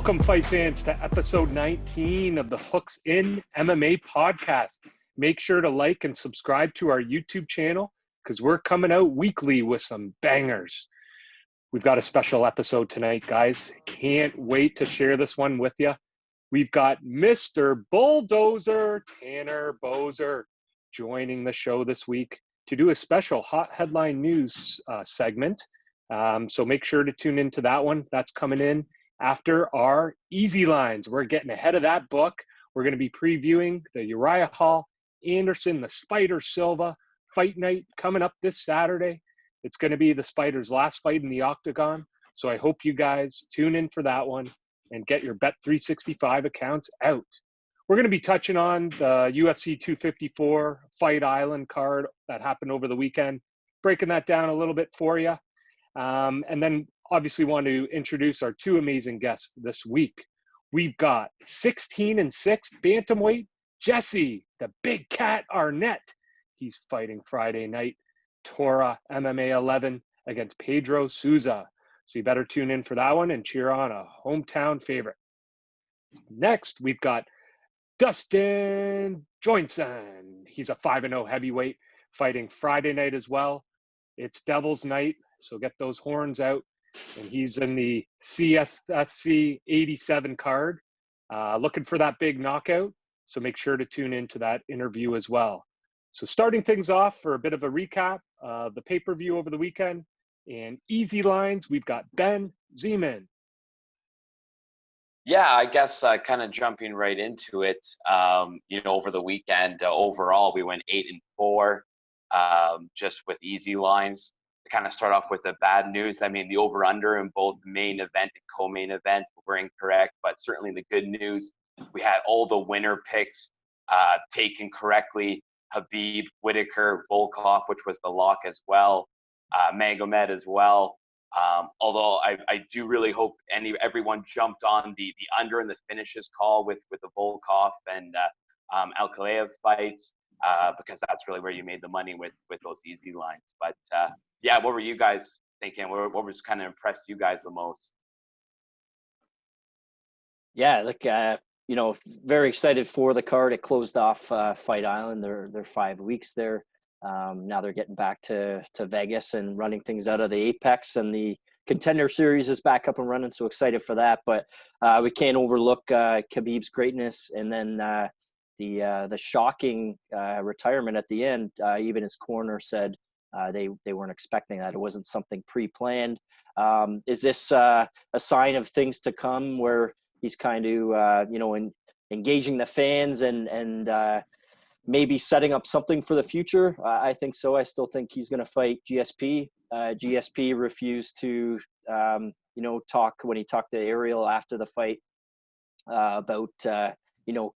Welcome, fight fans, to episode 19 of the Hooks in MMA podcast. Make sure to like and subscribe to our YouTube channel because we're coming out weekly with some bangers. We've got a special episode tonight, guys. Can't wait to share this one with you. We've got Mr. Bulldozer, Tanner Boser, joining the show this week to do a special hot headline news segment. So make sure to tune into that one. That's coming in after our Easy Lines. We're getting ahead of that book. We're going to be previewing the Uriah Hall, Anderson, the Spider Silva fight night coming up this Saturday. It's going to be the Spider's last fight in the octagon. So I hope you guys tune in for that one and get your Bet365 accounts out. We're going to be touching on the UFC 254 Fight Island card that happened over the weekend, breaking that down a little bit for you. And then obviously want to introduce our two amazing guests this week. We've got 16-6 bantamweight Jesse, the big cat Arnett. He's fighting Friday night, Torah MMA 11 against Pedro Souza. So you better tune in for that one and cheer on a hometown favorite. Next, we've got Dustin Joynson. He's a 5-0 heavyweight fighting Friday night as well. It's Devil's Night, so get those horns out. And he's in the CFFC 87 card, looking for that big knockout. So make sure to tune into that interview as well. So starting things off for a bit of a recap of the pay-per-view over the weekend and Easy Lines, we've got Ben Zeman. Yeah, I guess kind of jumping right into it, over the weekend, overall, we went 8-4 just with Easy Lines. To kind of start off with the bad news, I mean, the over-under in both the main event and co-main event were incorrect, but certainly the good news, we had all the winner picks taken correctly. Khabib, Whitaker, Volkov, which was the lock as well, Magomed as well. Although I do really hope everyone jumped on the under and the finishes call with the Volkov and Ankalaev fights because that's really where you made the money with those Easy Lines. But yeah, what were you guys thinking? What was kind of impressed you guys the most? Yeah, very excited for the card. It closed off Fight Island. They're 5 weeks there. Now they're getting back to Vegas and running things out of the Apex, and the Contender Series is back up and running. So excited for that. But we can't overlook Khabib's greatness, and then the shocking retirement at the end. Even his corner said they weren't expecting that. It wasn't something pre-planned. Is this a sign of things to come where he's kind of engaging the fans and maybe setting up something for the future? I think so. I still think he's going to fight GSP. GSP refused to talk when he talked to Ariel after the fight about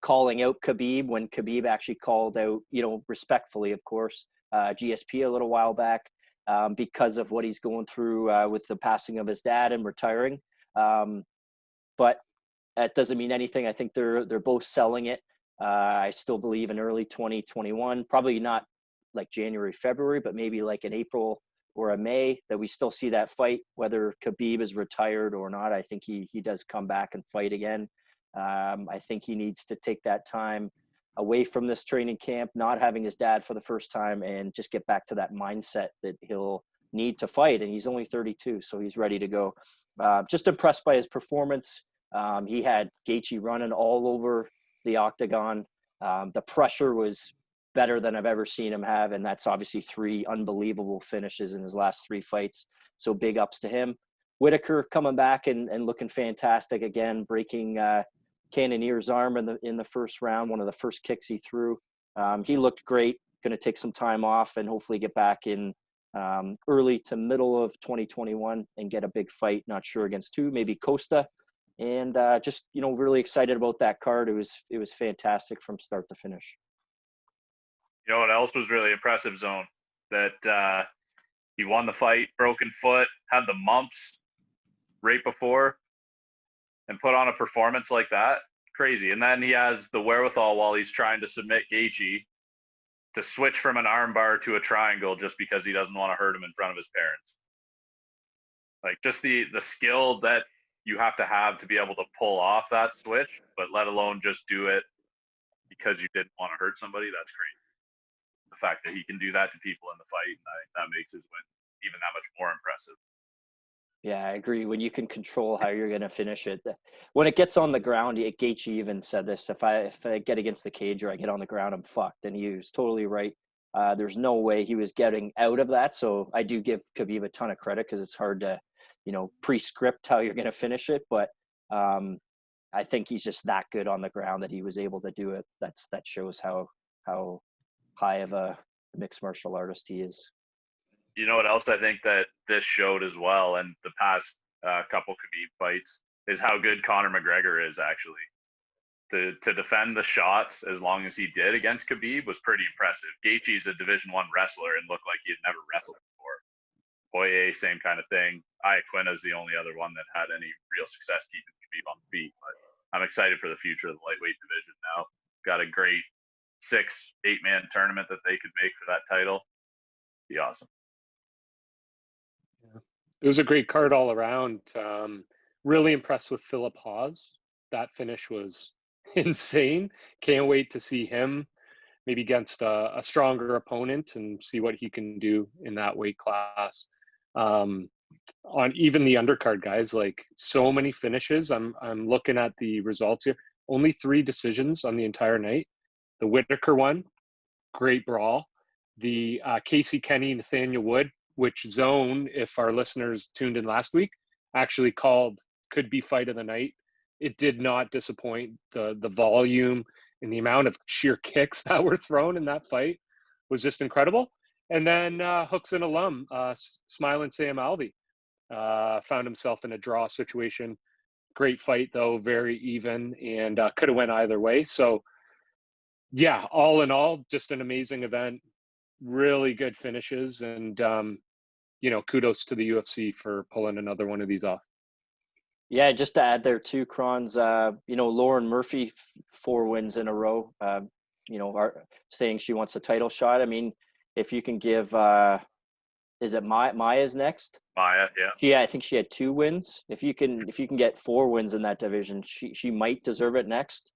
calling out Khabib when Khabib actually called out, respectfully, of course, GSP a little while back because of what he's going through with the passing of his dad and retiring. But that doesn't mean anything. I think they're both selling it. I still believe in early 2021, probably not like January, February, but maybe like in April or a May, that we still see that fight, whether Khabib is retired or not. I think he does come back and fight again. I think he needs to take that time away from this training camp, not having his dad for the first time, and just get back to that mindset that he'll need to fight. And he's only 32, so he's ready to go. Just impressed by his performance. He had Gaethje running all over the octagon. The pressure was better than I've ever seen him have, and that's obviously 3 unbelievable finishes in his last 3 fights. So big ups to him. Whitaker coming back and looking fantastic again, breaking Cannonier's arm in the first round, one of the first kicks he threw. He looked great. Going to take some time off and hopefully get back in early to middle of 2021 and get a big fight. Not sure against who, maybe Costa. And just really excited about that card. It was fantastic from start to finish. You know what else was really impressive, Zone? That he won the fight, broken foot, had the mumps right before, and put on a performance like that. Crazy. And then he has the wherewithal while he's trying to submit Gaethje to switch from an armbar to a triangle just because he doesn't want to hurt him in front of his parents. Like, just the skill that you have to be able to pull off that switch, but let alone just do it because you didn't want to hurt somebody. That's great. The fact that he can do that to people in the fight, that makes his win even that much more impressive. Yeah, I agree. When you can control how you're going to finish it, when it gets on the ground, Gaethje even said this: if I get against the cage or I get on the ground, I'm fucked. And he was totally right. There's no way he was getting out of that. So I do give Khabib a ton of credit because it's hard to, pre-script how you're going to finish it. But I think he's just that good on the ground that he was able to do it. That shows how high of a mixed martial artist he is. You know what else I think that this showed as well, and the past couple Khabib fights, is how good Conor McGregor is actually. To defend the shots as long as he did against Khabib was pretty impressive. Gaethje's a Division I wrestler and looked like he had never wrestled before. Poirier, same kind of thing. Iaquinta is the only other one that had any real success keeping Khabib on the feet. But I'm excited for the future of the lightweight division now. Got a great 6-8-man tournament that they could make for that title. Be awesome. It was a great card all around. Really impressed with Philip Haas. That finish was insane. Can't wait to see him maybe against a stronger opponent and see what he can do in that weight class. On even the undercard guys, like so many finishes. I'm looking at the results here. Only 3 decisions on the entire night. The Whitaker one, great brawl. The Casey Kenny, Nathaniel Wood, which Zone, if our listeners tuned in last week, actually called could be fight of the night. It did not disappoint. The volume and the amount of sheer kicks that were thrown in that fight was just incredible. And then Hooks and alum, Smiling Sam Alvey, found himself in a draw situation. Great fight, though, very even, and could have went either way. So, yeah, all in all, just an amazing event. Really good finishes, and kudos to the UFC for pulling another one of these off. Yeah, just to add there too, Kron's, Lauren Murphy, 4 wins in a row, saying she wants a title shot. I mean, if you can give, is it Maya's next? Maya, yeah. Yeah, I think she had 2 wins. If you can get 4 wins in that division, she might deserve it next.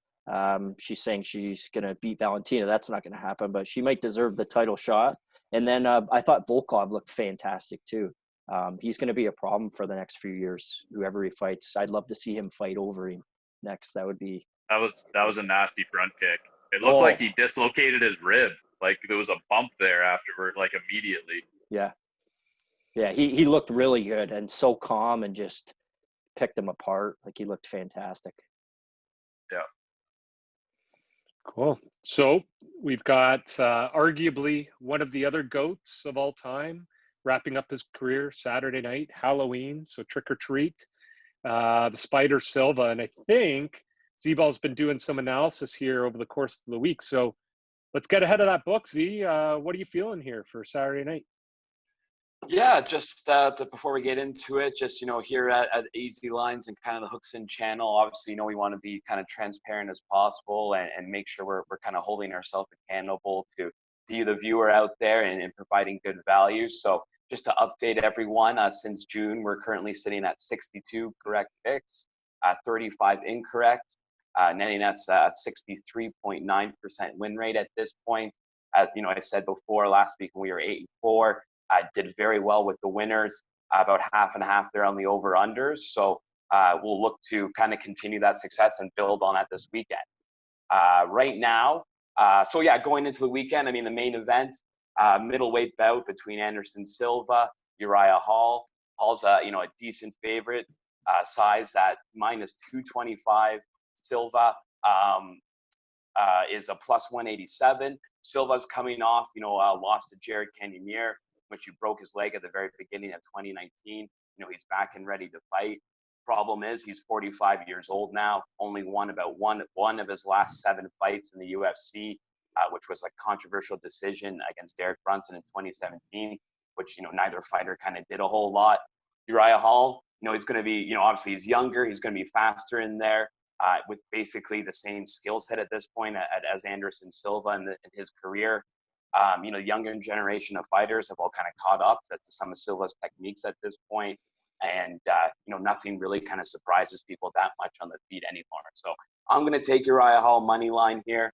She's saying she's going to beat Valentina. That's not going to happen, but she might deserve the title shot. And then I thought Volkov looked fantastic too. He's going to be a problem for the next few years, whoever he fights. I'd love to see him fight over him next. That was a nasty front kick. It looked like he dislocated his rib. Like there was a bump there afterward, like immediately. Yeah. Yeah, he looked really good and so calm and just picked him apart. Like he looked fantastic. Yeah. Cool. So we've got arguably one of the other GOATs of all time wrapping up his career Saturday night, Halloween. So trick or treat, the Spider Silva. And I think Z-Ball's been doing some analysis here over the course of the week. So let's get ahead of that book, Z. What are you feeling here for Saturday night? Yeah, just before we get into it, just, here at Easy Lines and kind of the Hooks In channel, obviously, we want to be kind of transparent as possible and make sure we're kind of holding ourselves accountable to you, the viewer out there, and providing good value. So just to update everyone, since June, we're currently sitting at 62 correct picks, 35 incorrect, netting us a 63.9% win rate at this point. As I said before, last week when we were 8-4, did very well with the winners, about half and half there on the over-unders. So we'll look to kind of continue that success and build on that this weekend. Right now, going into the weekend, I mean, the main event, middleweight bout between Anderson Silva, Uriah Hall. Hall's a decent favorite, size at -225. Silva is a +187. Silva's coming off, loss to Jared Cannonier, which he broke his leg at the very beginning of 2019. He's back and ready to fight. Problem is, he's 45 years old now, only won about one of his last 7 fights in the UFC, which was a controversial decision against Derek Brunson in 2017, which, neither fighter kind of did a whole lot. Uriah Hall, he's going to be, obviously he's younger, he's going to be faster in there, with basically the same skill set at this point as Anderson Silva in his career. The younger generation of fighters have all kind of caught up to some of Silva's techniques at this point. And, nothing really kind of surprises people that much on the feet anymore. So I'm going to take Uriah Hall money line here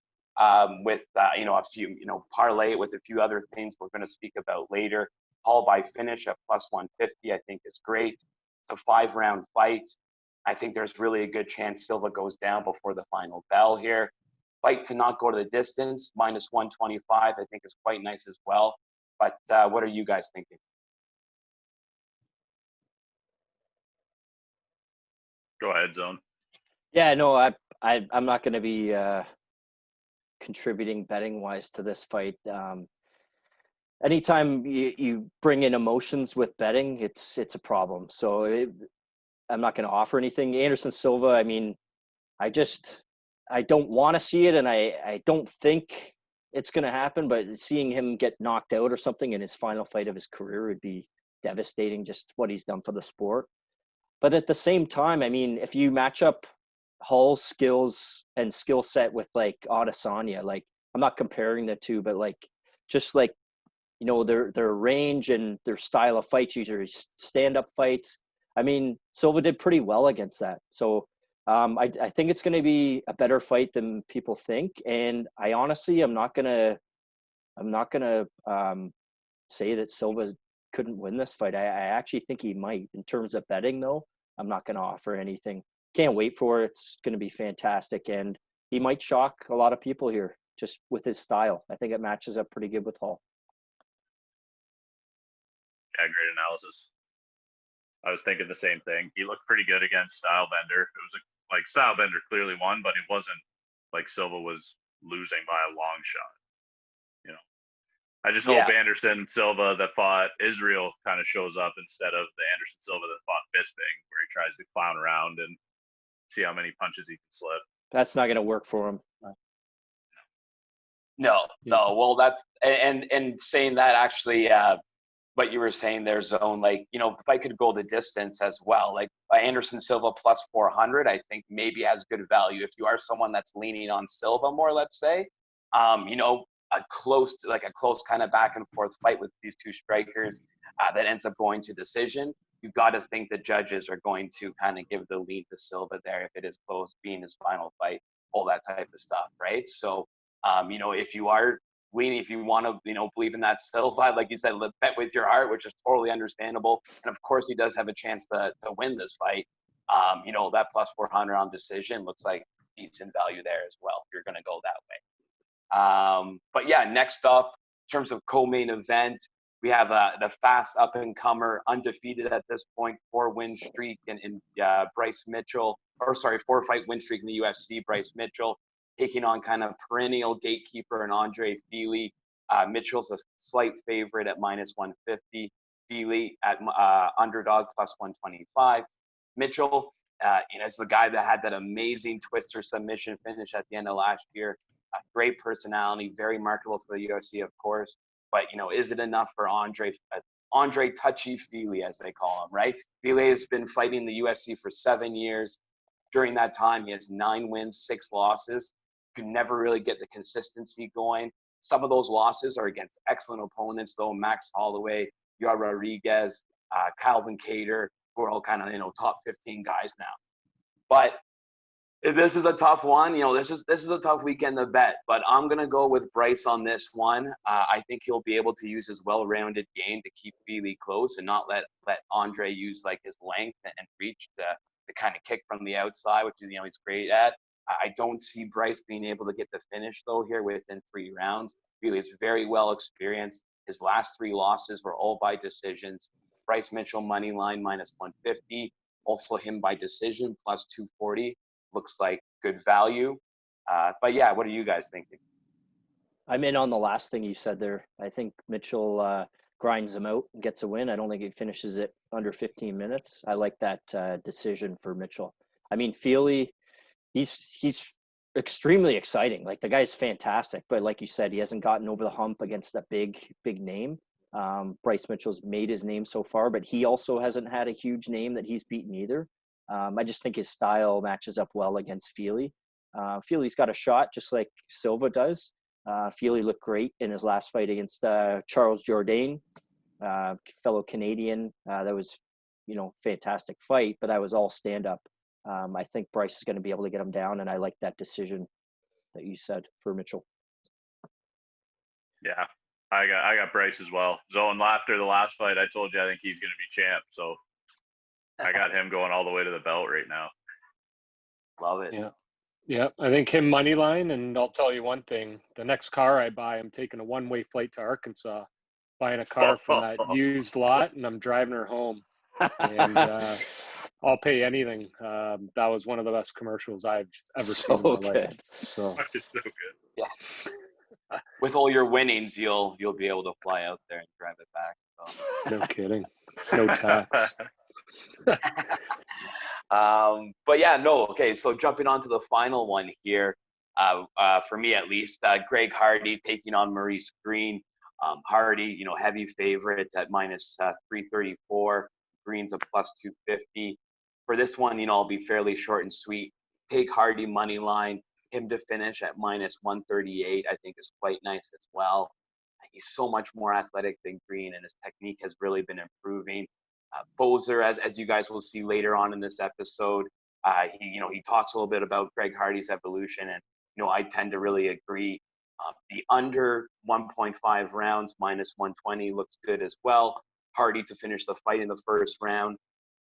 with, a few, parlay it with a few other things we're going to speak about later. Hall by finish at plus 150, I think is great. It's a 5-round fight. I think there's really a good chance Silva goes down before the final bell here. Fight to not go to the distance, minus 125, I think is quite nice as well. But what are you guys thinking? Go ahead, Zone. Yeah, no, I'm not going to be contributing betting wise to this fight. Anytime you bring in emotions with betting, it's a problem. So I'm not going to offer anything. Anderson Silva, I mean, I don't want to see it, and I don't think it's going to happen, but seeing him get knocked out or something in his final fight of his career would be devastating, just what he's done for the sport. But at the same time, I mean, if you match up Hall's skills and skill set with like Adesanya, like I'm not comparing the two, but like just like, their range and their style of fights, usually stand-up fights. I mean, Silva did pretty well against that. So I think it's going to be a better fight than people think. And I honestly, I'm not gonna say that Silva couldn't win this fight. I actually think he might. In terms of betting, though, I'm not going to offer anything. Can't wait for it. It's going to be fantastic, and he might shock a lot of people here just with his style. I think it matches up pretty good with Hall. Yeah, great analysis. I was thinking the same thing. He looked pretty good against Stylebender. It was like Stylebender clearly won, but it wasn't like Silva was losing by a long shot. I just hope Anderson Silva that fought Israel kind of shows up instead of the Anderson Silva that fought Bisping, where he tries to clown around and see how many punches he can slip. That's not going to work for him. No. Well, that and saying that actually, what you were saying there, Zone, like, the fight could go the distance as well. Like Anderson Silva plus 400, I think maybe has good value. If you are someone that's leaning on Silva more, let's say, a close kind of back and forth fight with these two strikers that ends up going to decision, you've got to think the judges are going to kind of give the lead to Silva there if it is close, being his final fight, all that type of stuff, right? So, if you are leaning, if you want to, believe in that Silva, like you said, bet with your heart, which is totally understandable. And of course, he does have a chance to win this fight. That plus 400 on decision looks like decent value there as well, if you're going to go that way. But yeah, next up, in terms of co-main event, we have the fast up-and-comer, undefeated at this point, 4-win streak in Bryce Mitchell, 4-fight win streak in the UFC, Bryce Mitchell, taking on kind of perennial gatekeeper and Andre Fili. Mitchell's a slight favorite at minus 150, Fili at underdog plus 125. Mitchell, is the guy that had that amazing twister submission finish at the end of last year. A great personality, very marketable for the UFC, of course. But, is it enough for Andre Touchy-Fili, as they call him, right? Fili has been fighting the UFC for 7 years. During that time, he has 9 wins, 6 losses. Could never really get the consistency going. Some of those losses are against excellent opponents, though. Max Holloway, Yair Rodriguez, Calvin Kattar, who are all kind of, top 15 guys now. But this is a tough one. This is a tough weekend to bet, but I'm going to go with Bryce on this one. I think he'll be able to use his well-rounded game to keep Fili close and not let Andre use like his length and reach to kind of kick from the outside, which is, he's great at. I don't see Bryce being able to get the finish though here within 3 rounds. Fili is very well experienced. His last 3 losses were all by decisions. Bryce Mitchell money line minus 150. Also him by decision plus 240. Looks like good value. But yeah, what are you guys thinking? I'm in on the last thing you said there. I think Mitchell grinds him out and gets a win. I don't think he finishes it under 15 minutes. I like that decision for Mitchell. I mean, Fili, he's extremely exciting. Like, the guy's fantastic, but like you said, he hasn't gotten over the hump against a big name. Bryce Mitchell's made his name so far, but he also hasn't had a huge name that he's beaten either. I just think his style matches up well against Fili. Fili's got a shot just like Silva does. Fili looked great in his last fight against Charles Jourdain, fellow Canadian. That was fantastic fight, but that was all stand up. I think Bryce is going to be able to get him down, and I like that decision that you said for Mitchell. Yeah, I got Bryce as well. Zone after the last fight, I told you I think he's going to be champ. So I got him going all the way to the belt right now. Love it. Yeah. I think him money line, and I'll tell you one thing: the next car I buy, I'm taking a one-way flight to Arkansas, buying a car from that used lot, and I'm driving her home. And I'll pay anything. That was one of the best commercials I've ever seen in my life. So It's so good. Yeah. With all your winnings, you'll be able to fly out there and drive it back. So. No kidding. No tax. But yeah, no. Okay, so jumping on to the final one here, for me at least, Greg Hardy taking on Maurice Green. Hardy, heavy favorite at minus 334. Green's a plus 250. For this one, I'll be fairly short and sweet. Take Hardy money line. Him to finish at minus 138, I think is quite nice as well. He's so much more athletic than Green, and his technique has really been improving. Boser, as you guys will see later on in this episode, he talks a little bit about Greg Hardy's evolution, and I tend to really agree. The under 1.5 rounds minus 120 looks good as well. Hardy to finish the fight in the first round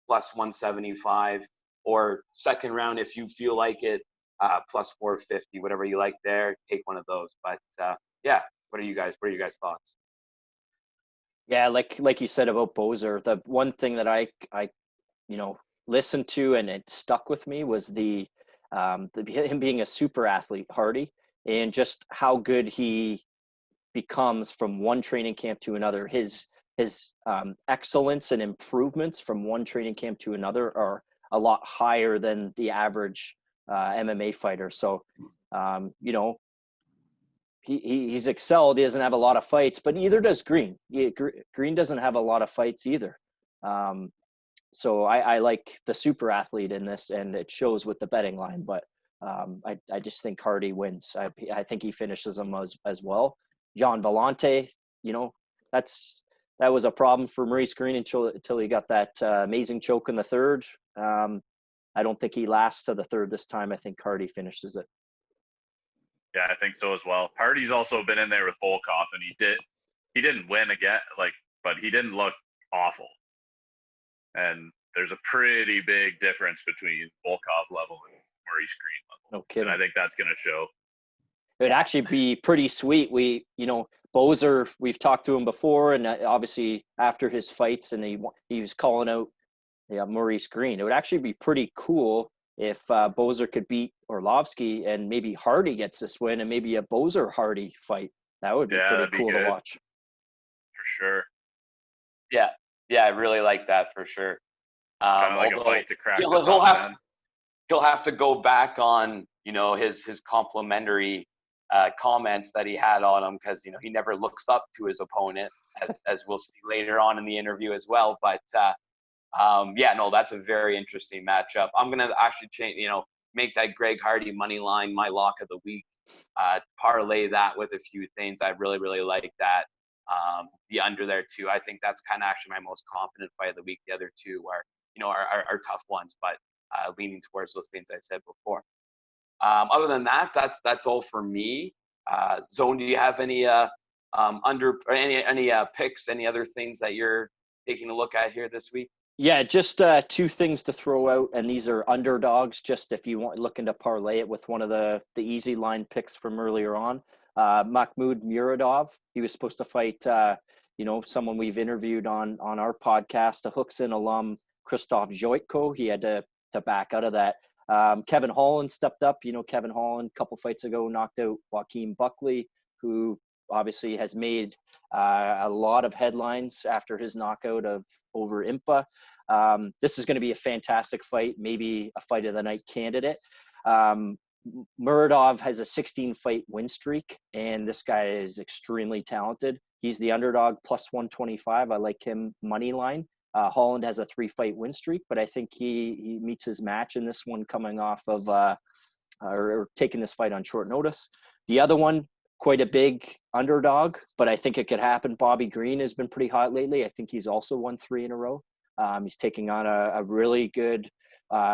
plus 175, or second round if you feel like it, plus 450, whatever you like there. Take one of those. But yeah, what are you guys' thoughts? Yeah, like you said about Boser, the one thing that I listened to and it stuck with me was him being a super athlete, Hardy, and just how good he becomes from one training camp to another. His excellence and improvements from one training camp to another are a lot higher than the average MMA fighter. So, he's excelled. He doesn't have a lot of fights, but neither does Green. Green doesn't have a lot of fights either. So I like the super athlete in this, and it shows with the betting line. But I just think Hardy wins. I think he finishes him as well. John Vellante, that was a problem for Maurice Green until he got that amazing choke in the third. I don't think he lasts to the third this time. I think Hardy finishes it. Yeah, I think so as well. Hardy's also been in there with Volkov, and he didn't win again, but he didn't look awful. And there's a pretty big difference between Volkov level and Maurice Green level. No kidding. And I think that's going to show. It'd actually be pretty sweet. Boser, we've talked to him before, and obviously after his fights, and he was calling out Maurice Green. It would actually be pretty cool if Boser could beat Orlovsky, and maybe Hardy gets this win, and maybe a Boser-Hardy fight. That would be pretty cool to watch. For sure. Yeah, I really like that for sure. Kind of like a fight to crack. He'll have to go back on his complimentary comments that he had on him, because he never looks up to his opponent, as we'll see later on in the interview as well. But that's a very interesting matchup. I'm gonna actually change, make that Greg Hardy money line my lock of the week. Parlay that with a few things. I really, really like that. The under there too. I think that's kind of actually my most confident fight of the week. The other two are tough ones, but leaning towards those things I said before. Other than that, that's all for me. Zone, do you have any any picks, any other things that you're taking a look at here this week? Yeah, just two things to throw out, and these are underdogs. Just if you want looking to parlay it with one of the easy line picks from earlier on, Mahmoud Muradov. He was supposed to fight, someone we've interviewed on our podcast, a Hooks In alum, Krzysztof Jojko. He had to back out of that. Kevin Holland stepped up. Kevin Holland a couple fights ago knocked out Joaquin Buckley, who obviously has made a lot of headlines after his knockout over Impa. This is going to be a fantastic fight, maybe a fight of the night candidate. Muradov has a 16-fight win streak, and this guy is extremely talented. He's the underdog plus 125. I like him money line. Holland has a 3-fight win streak, but I think he meets his match in this one, coming off of or taking this fight on short notice. The other one, quite a big underdog, but I think it could happen. Bobby Green has been pretty hot lately. I think he's also won 3 in a row. He's taking on a really good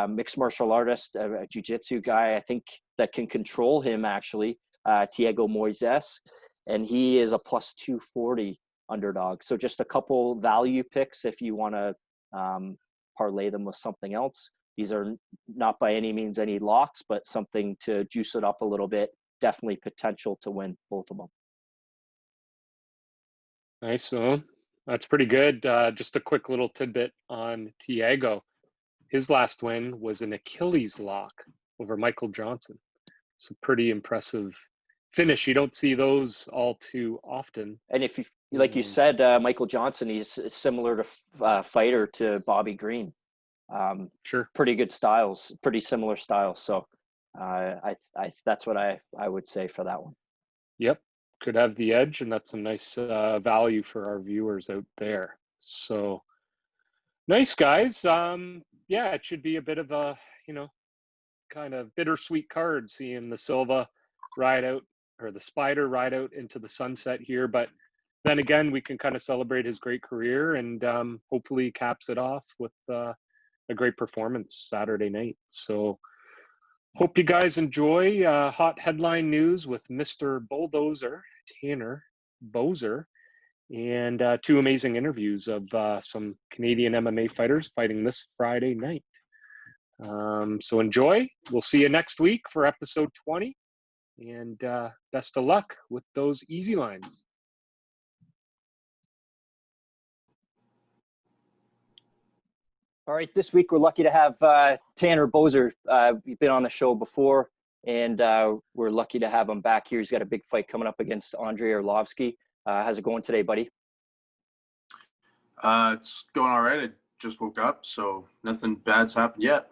mixed martial artist, a jiu-jitsu guy, I think, that can control him, actually, Thiago Moises, and he is a plus 240 underdog. So just a couple value picks if you want to parlay them with something else. These are not by any means any locks, but something to juice it up a little bit. Definitely potential to win both of them. Nice. So that's pretty good. Just a quick little tidbit on Thiago. His last win was an Achilles lock over Michael Johnson. So pretty impressive finish. You don't see those all too often. And if you, like you said, Michael Johnson, he's similar to fighter to Bobby Green. Sure. Pretty good styles, pretty similar styles. So I that's what I would say for that one. Yep. Could have the edge, and that's a nice value for our viewers out there. So nice, guys. Yeah, it should be a bit of a, kind of bittersweet card seeing the Silva ride out, or the Spider ride out into the sunset here. But then again, we can kind of celebrate his great career, and hopefully caps it off with a great performance Saturday night. So hope you guys enjoy hot headline news with Mr. Bulldozer, Tanner Boser, and two amazing interviews of some Canadian MMA fighters fighting this Friday night. So enjoy. We'll see you next week for episode 20, and best of luck with those easy lines. All right, this week we're lucky to have Tanner Boser. We've been on the show before, and we're lucky to have him back here. He's got a big fight coming up against Andrei Arlovsky. How's it going today, buddy? It's going all right. I just woke up, so nothing bad's happened yet.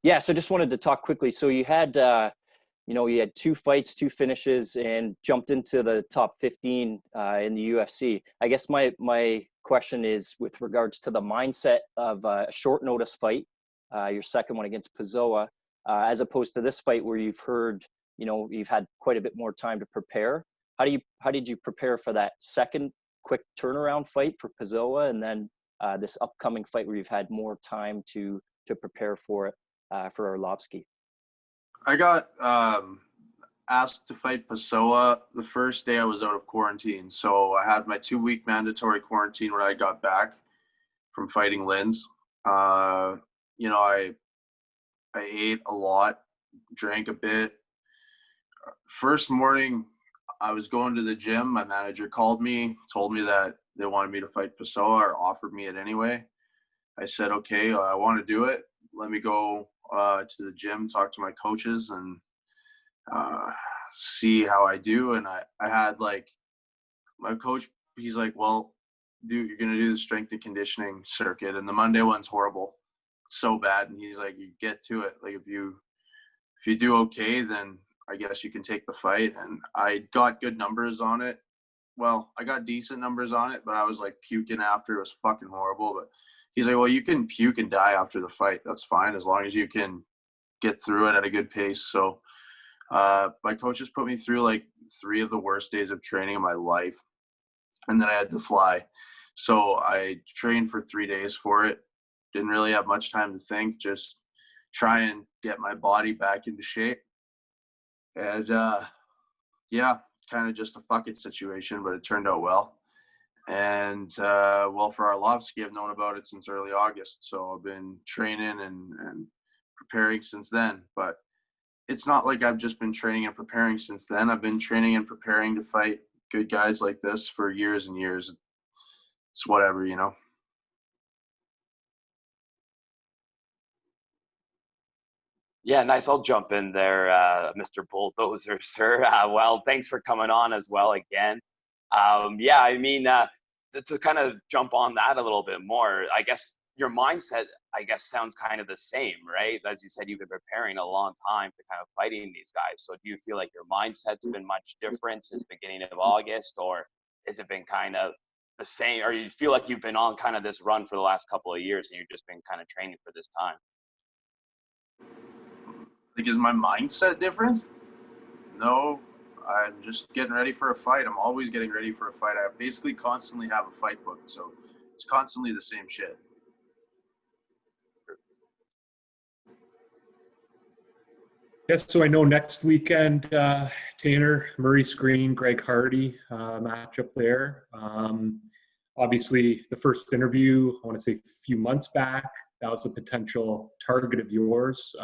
Yeah, so just wanted to talk quickly. So you had, you had 2 fights, 2 finishes, and jumped into the top 15 in the UFC. I guess my question is with regards to the mindset of a short notice fight, your second one against Pessoa, as opposed to this fight where you've heard, you've had quite a bit more time to prepare. How did you prepare for that second quick turnaround fight for Pessoa, and then this upcoming fight where you've had more time to prepare for it for Arlovsky? I got asked to fight Pessoa the first day I was out of quarantine. So I had my 2-week mandatory quarantine when I got back from fighting Linz. I ate a lot, drank a bit. First morning, I was going to the gym. My manager called me, told me that they wanted me to fight Pessoa, or offered me it anyway. I said, okay, I want to do it. Let me go to the gym, talk to my coaches, and see how I do. And I had my coach, he's like, well, dude, you're going to do the strength and conditioning circuit, and the Monday one's horrible, so bad. And he's like, you get to it. Like, if you do okay, then I guess you can take the fight. And I got good numbers on it. Well, I got decent numbers on it, but I was like puking after. It was fucking horrible. But he's like, well, you can puke and die after the fight. That's fine, as long as you can get through it at a good pace. So my coaches put me through like 3 of the worst days of training of my life. And then I had to fly. So I trained for 3 days for it. Didn't really have much time to think, just try and get my body back into shape. And yeah, kind of just a fuck it situation, but it turned out well. And well, for Arlovsky, I've known about it since early August. So I've been training and preparing since then. But it's not like I've just been training and preparing since then. I've been training and preparing to fight good guys like this for years and years. It's whatever, Yeah, nice. I'll jump in there, Mr. Bulldozer, sir. Well, thanks for coming on as well again. Yeah, I mean, to kind of jump on that a little bit more, I guess your mindset, sounds kind of the same, right? As you said, you've been preparing a long time to kind of fighting these guys. So do you feel like your mindset's been much different since beginning of August, or has it been kind of the same? Or you feel like you've been on kind of this run for the last couple of years and you've just been kind of training for this time? Like, is my mindset different? No, I'm just getting ready for a fight. I'm always getting ready for a fight. I basically constantly have a fight booked. So it's constantly the same shit. Yes, so I know next weekend, Tanner, Maurice Green, Greg Hardy matchup there. Obviously, the first interview, I want to say a few months back, that was a potential target of yours,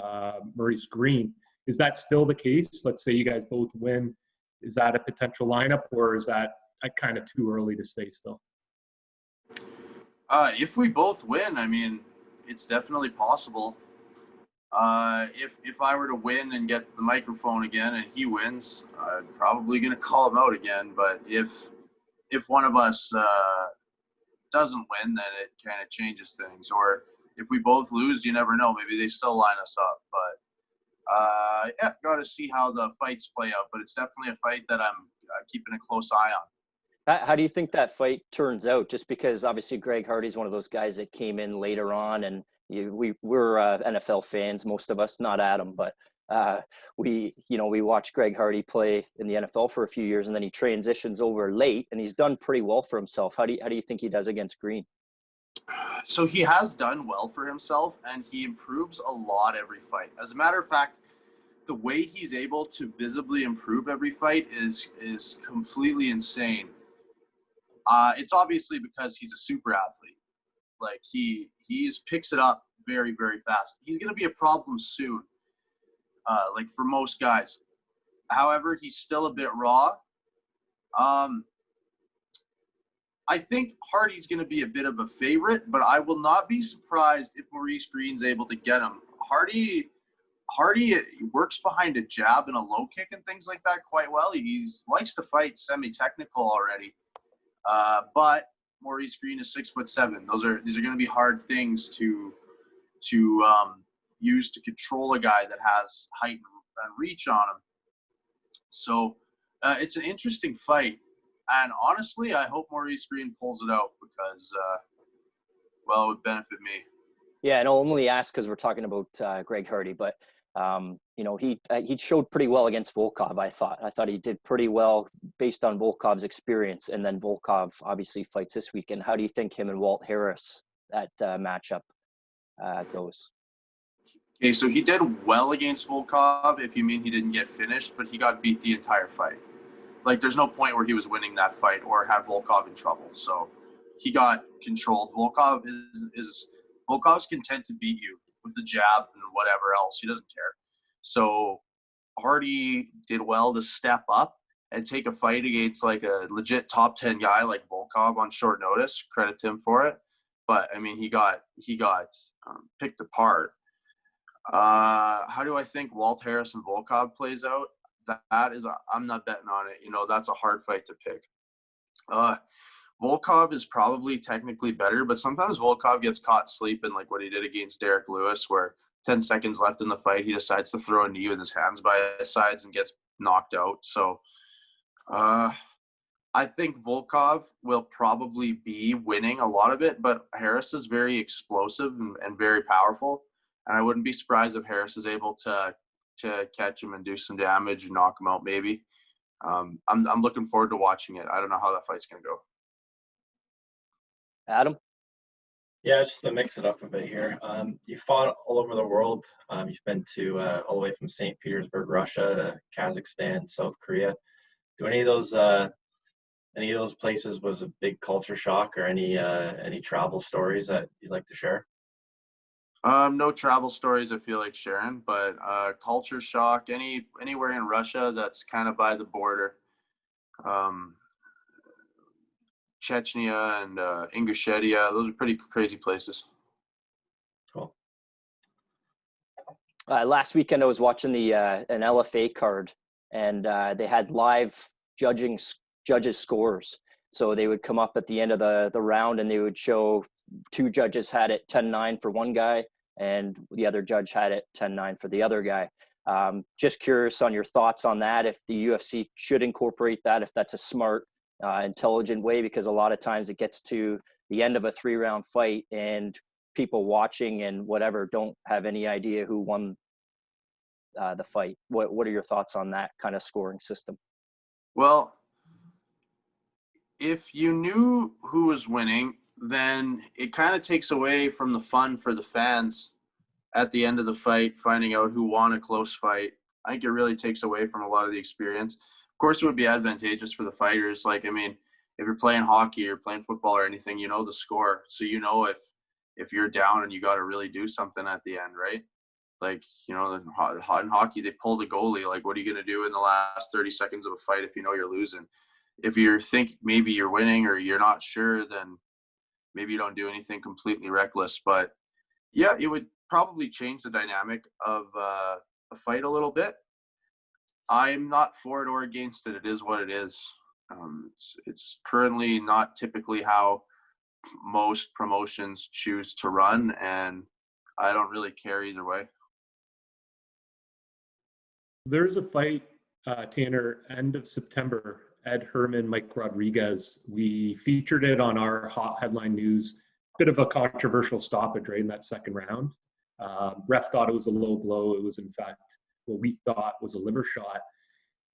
Maurice Green. Is that still the case? Let's say you guys both win. Is that a potential lineup, or is that kind of too early to say still? If we both win, I mean, it's definitely possible. If I were to win and get the microphone again and he wins, I'm probably going to call him out again. But if one of us doesn't win, then it kind of changes things. Or if we both lose, you never know. Maybe they still line us up. But yeah, got to see how the fights play out. But it's definitely a fight that I'm keeping a close eye on. How do you think that fight turns out? Just because obviously Greg Hardy's one of those guys that came in later on, and we're NFL fans, most of us, not Adam, but we watched Greg Hardy play in the NFL for a few years, and then he transitions over late, and he's done pretty well for himself. How do you think he does against Green? So he has done well for himself, and he improves a lot every fight. As a matter of fact, the way he's able to visibly improve every fight is completely insane. It's obviously because he's a super athlete. Like he's picks it up very, very fast. He's going to be a problem soon, like for most guys. However, he's still a bit raw. I think Hardy's going to be a bit of a favorite, but I will not be surprised if Maurice Green's able to get him. Hardy works behind a jab and a low kick and things like that quite well. He likes to fight semi-technical already. But Maurice Green is 6'7". These are going to be hard things to use to control a guy that has height and reach on him. So it's an interesting fight, and honestly, I hope Maurice Green pulls it out because, well, it would benefit me. Yeah, and I'll only ask because we're talking about Greg Hardy, but he showed pretty well against Volkov. I thought he did pretty well based on Volkov's experience, and then Volkov obviously fights this weekend. How do you think him and Walt Harris, that matchup goes? Okay, so he did well against Volkov, if you mean he didn't get finished, but he got beat the entire fight. Like, there's no point where he was winning that fight or had Volkov in trouble. So he got controlled. Volkov's content to beat you with the jab and whatever else. He doesn't care. So Hardy did well to step up and take a fight against like a legit top 10 guy like Volkov on short notice. Credit to him for it. But I mean, he got picked apart. How do I think Walt Harris and Volkov plays out? I'm not betting on it. That's a hard fight to pick. Volkov is probably technically better, but sometimes Volkov gets caught sleeping, like what he did against Derek Lewis, where 10 seconds left in the fight, he decides to throw a knee with his hands by his sides and gets knocked out. So I think Volkov will probably be winning a lot of it, but Harris is very explosive and very powerful. And I wouldn't be surprised if Harris is able to catch him and do some damage and knock him out maybe. I'm looking forward to watching it. I don't know how that fight's going to go. Adam? Yeah, just to mix it up a bit here. You fought all over the world. You've been to all the way from St. Petersburg, Russia, to Kazakhstan, South Korea. Do any of those places was a big culture shock, or any travel stories that you'd like to share? No travel stories I feel like sharing, but culture shock, anywhere in Russia that's kind of by the border. Chechnya and Ingushetia, those are pretty crazy places. Cool. Last weekend I was watching an LFA card, and they had live judges scores. So they would come up at the end of the round, and they would show two judges had it 10-9 for one guy, and the other judge had it 10-9 for the other guy. Just curious on your thoughts on that, if the UFC should incorporate that, if that's a smart, intelligent way, because a lot of times it gets to the end of a 3-round fight and people watching and whatever don't have any idea who won the fight. What are your thoughts on that kind of scoring system? Well, if you knew who was winning, then it kind of takes away from the fun for the fans at the end of the fight, finding out who won a close fight. I think it really takes away from a lot of the experience. Of course, it would be advantageous for the fighters. Like, I mean, if you're playing hockey or playing football or anything, you know the score. So you know if you're down and you got to really do something at the end, right? Like, you know, in hockey, they pull the goalie. Like, what are you going to do in the last 30 seconds of a fight if you know you're losing? If you think maybe you're winning or you're not sure, then maybe you don't do anything completely reckless. But, yeah, it would probably change the dynamic of a fight a little bit. I'm not for it or against it. It is what it is. It's currently not typically how most promotions choose to run, and I don't really care either way. There's a fight, Tanner, end of September, Ed Herman, Mike Rodriguez. We featured it on our Hot Headline News. Bit of a controversial stoppage, right, in that second round. Ref thought it was a low blow. It was, in fact, what we thought was a liver shot.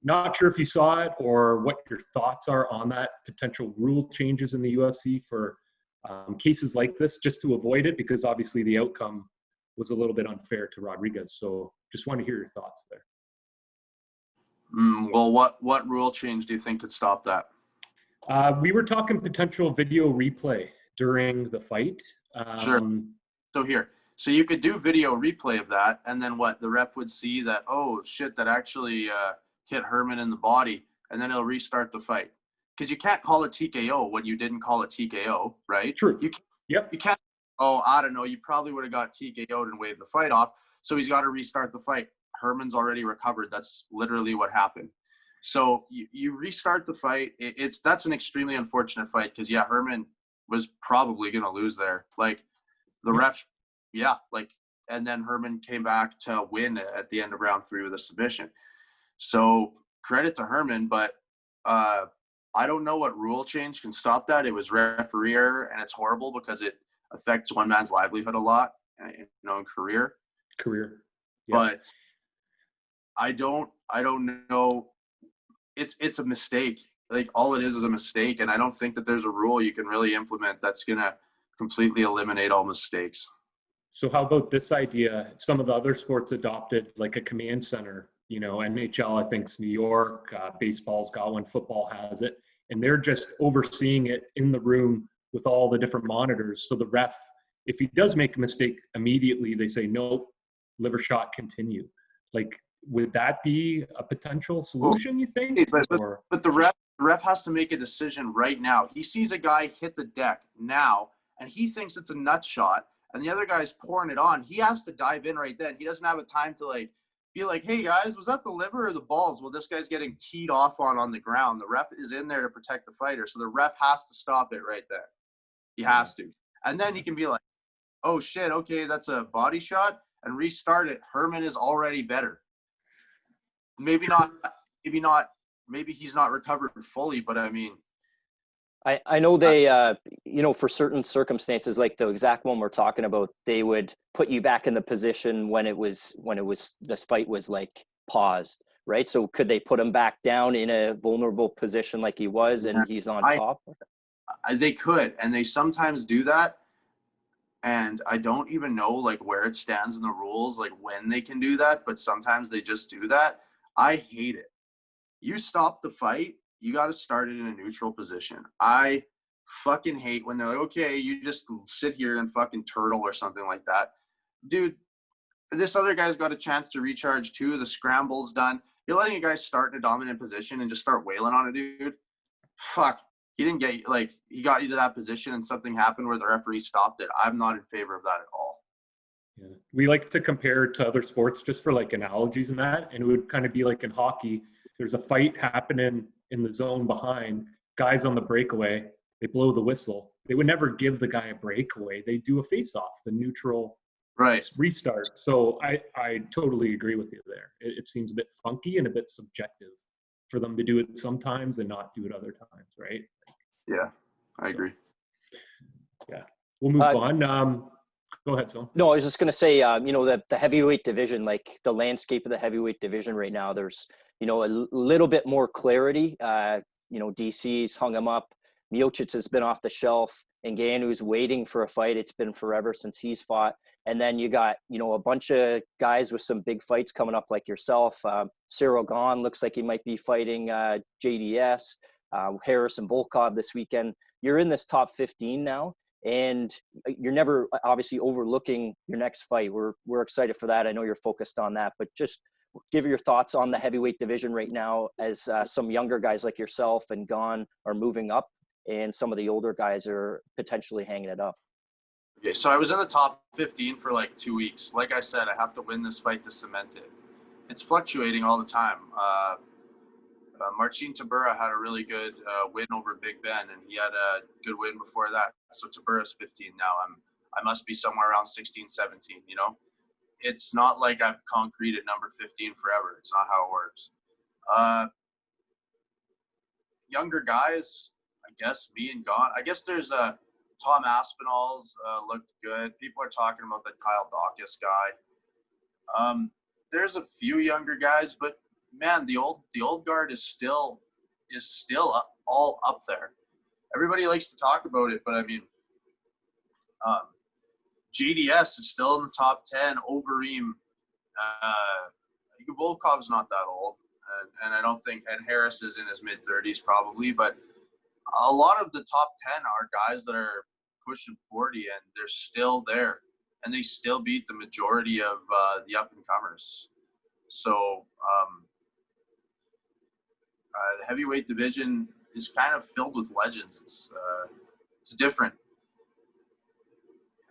Not sure if you saw it or what your thoughts are on that, potential rule changes in the UFC for cases like this, just to avoid it, because obviously the outcome was a little bit unfair to Rodriguez. So just want to hear your thoughts there. Well, what rule change do you think could stop that? We were talking potential video replay during the fight. Sure. So you could do video replay of that, and then what? The ref would see that, oh, shit, that actually hit Herman in the body, and then he'll restart the fight. Because you can't call a TKO when you didn't call a TKO, right? True. You can't, oh, I don't know, you probably would have got TKO'd and waved the fight off, so he's got to restart the fight. Herman's already recovered. That's literally what happened. So you restart the fight. That's an extremely unfortunate fight because, yeah, Herman was probably going to lose there. Like, the ref, and then Herman came back to win at the end of round 3 with a submission. So credit to Herman, but I don't know what rule change can stop that. It was referee error, and it's horrible because it affects one man's livelihood a lot, in career. Yeah. But I don't know. It's a mistake. Like, all it is a mistake, and I don't think that there's a rule you can really implement that's going to completely eliminate all mistakes. So how about this idea? Some of the other sports adopted like a command center. You know, NHL, I think, is New York. Baseball's got one. Football has it. And they're just overseeing it in the room with all the different monitors. So the ref, if he does make a mistake, immediately they say, nope, liver shot, continue. Like, would that be a potential solution, you think? But the ref has to make a decision right now. He sees a guy hit the deck now, and he thinks it's a nut shot, and the other guy's pouring it on. He has to dive in right then. He doesn't have a time to, be like, hey, guys, was that the liver or the balls? Well, this guy's getting teed off on the ground. The ref is in there to protect the fighter, so the ref has to stop it right there. He has to. And then he can be like, oh, shit, okay, that's a body shot, and restart it. Herman is already better. Maybe he's not recovered fully, but I mean, I know they, for certain circumstances, like the exact one we're talking about, they would put you back in the position when this fight was like paused, right? So could they put him back down in a vulnerable position like he was, and he's on top? They could, and they sometimes do that. And I don't even know where it stands in the rules, when they can do that, but sometimes they just do that. I hate it. You stop the fight, you got to start it in a neutral position. I fucking hate when they're like, okay, you just sit here and fucking turtle or something like that. Dude, this other guy's got a chance to recharge too. The scramble's done. You're letting a guy start in a dominant position and just start wailing on a dude. Fuck. He didn't get he got you to that position and something happened where the referee stopped it. I'm not in favor of that at all. Yeah. We like to compare to other sports just for analogies and that. And it would kind of be like in hockey, there's a fight happening in the zone behind, guys on the breakaway, they blow the whistle. They would never give the guy a breakaway. They do a face-off, the neutral restart. So I totally agree with you there. It seems a bit funky and a bit subjective for them to do it sometimes and not do it other times, right? Yeah, I agree. Yeah. We'll move on. Go ahead, Phil. No, I was just going to say, the heavyweight division, the landscape of the heavyweight division right now, there's, a little bit more clarity. DC's hung him up. Miocic has been off the shelf. Ngannou's waiting for a fight. It's been forever since he's fought. And then you got, a bunch of guys with some big fights coming up like yourself. Cyril Gahn looks like he might be fighting JDS. Harrison Volkov this weekend. You're in this top 15 now, and you're never obviously overlooking your next fight. We're excited for that. I know you're focused on that, but just give your thoughts on the heavyweight division right now as some younger guys like yourself and Gahn are moving up, and some of the older guys are potentially hanging it up. Okay, so I was in the top 15 for like 2 weeks. Like I said, I have to win this fight to cement it. It's fluctuating all the time. Marcin Tybura had a really good win over Big Ben, and he had a good win before that. So Tybura's 15 now. I must be somewhere around 16, 17, It's not like I've concrete at number 15 forever. It's not how it works. Younger guys, I guess me and Gahn. I guess there's Tom Aspinall's looked good. People are talking about that Kyle Dawkins guy. There's a few younger guys, but man, the old guard is still all up there. Everybody likes to talk about it, but I mean, JDS is still in the top 10. Overeem, Volkov's not that old, and I don't think, and Harris is in his mid-30s probably, but a lot of the top 10 are guys that are pushing 40, and they're still there, and they still beat the majority of the up-and-comers. So the heavyweight division is kind of filled with legends. It's different.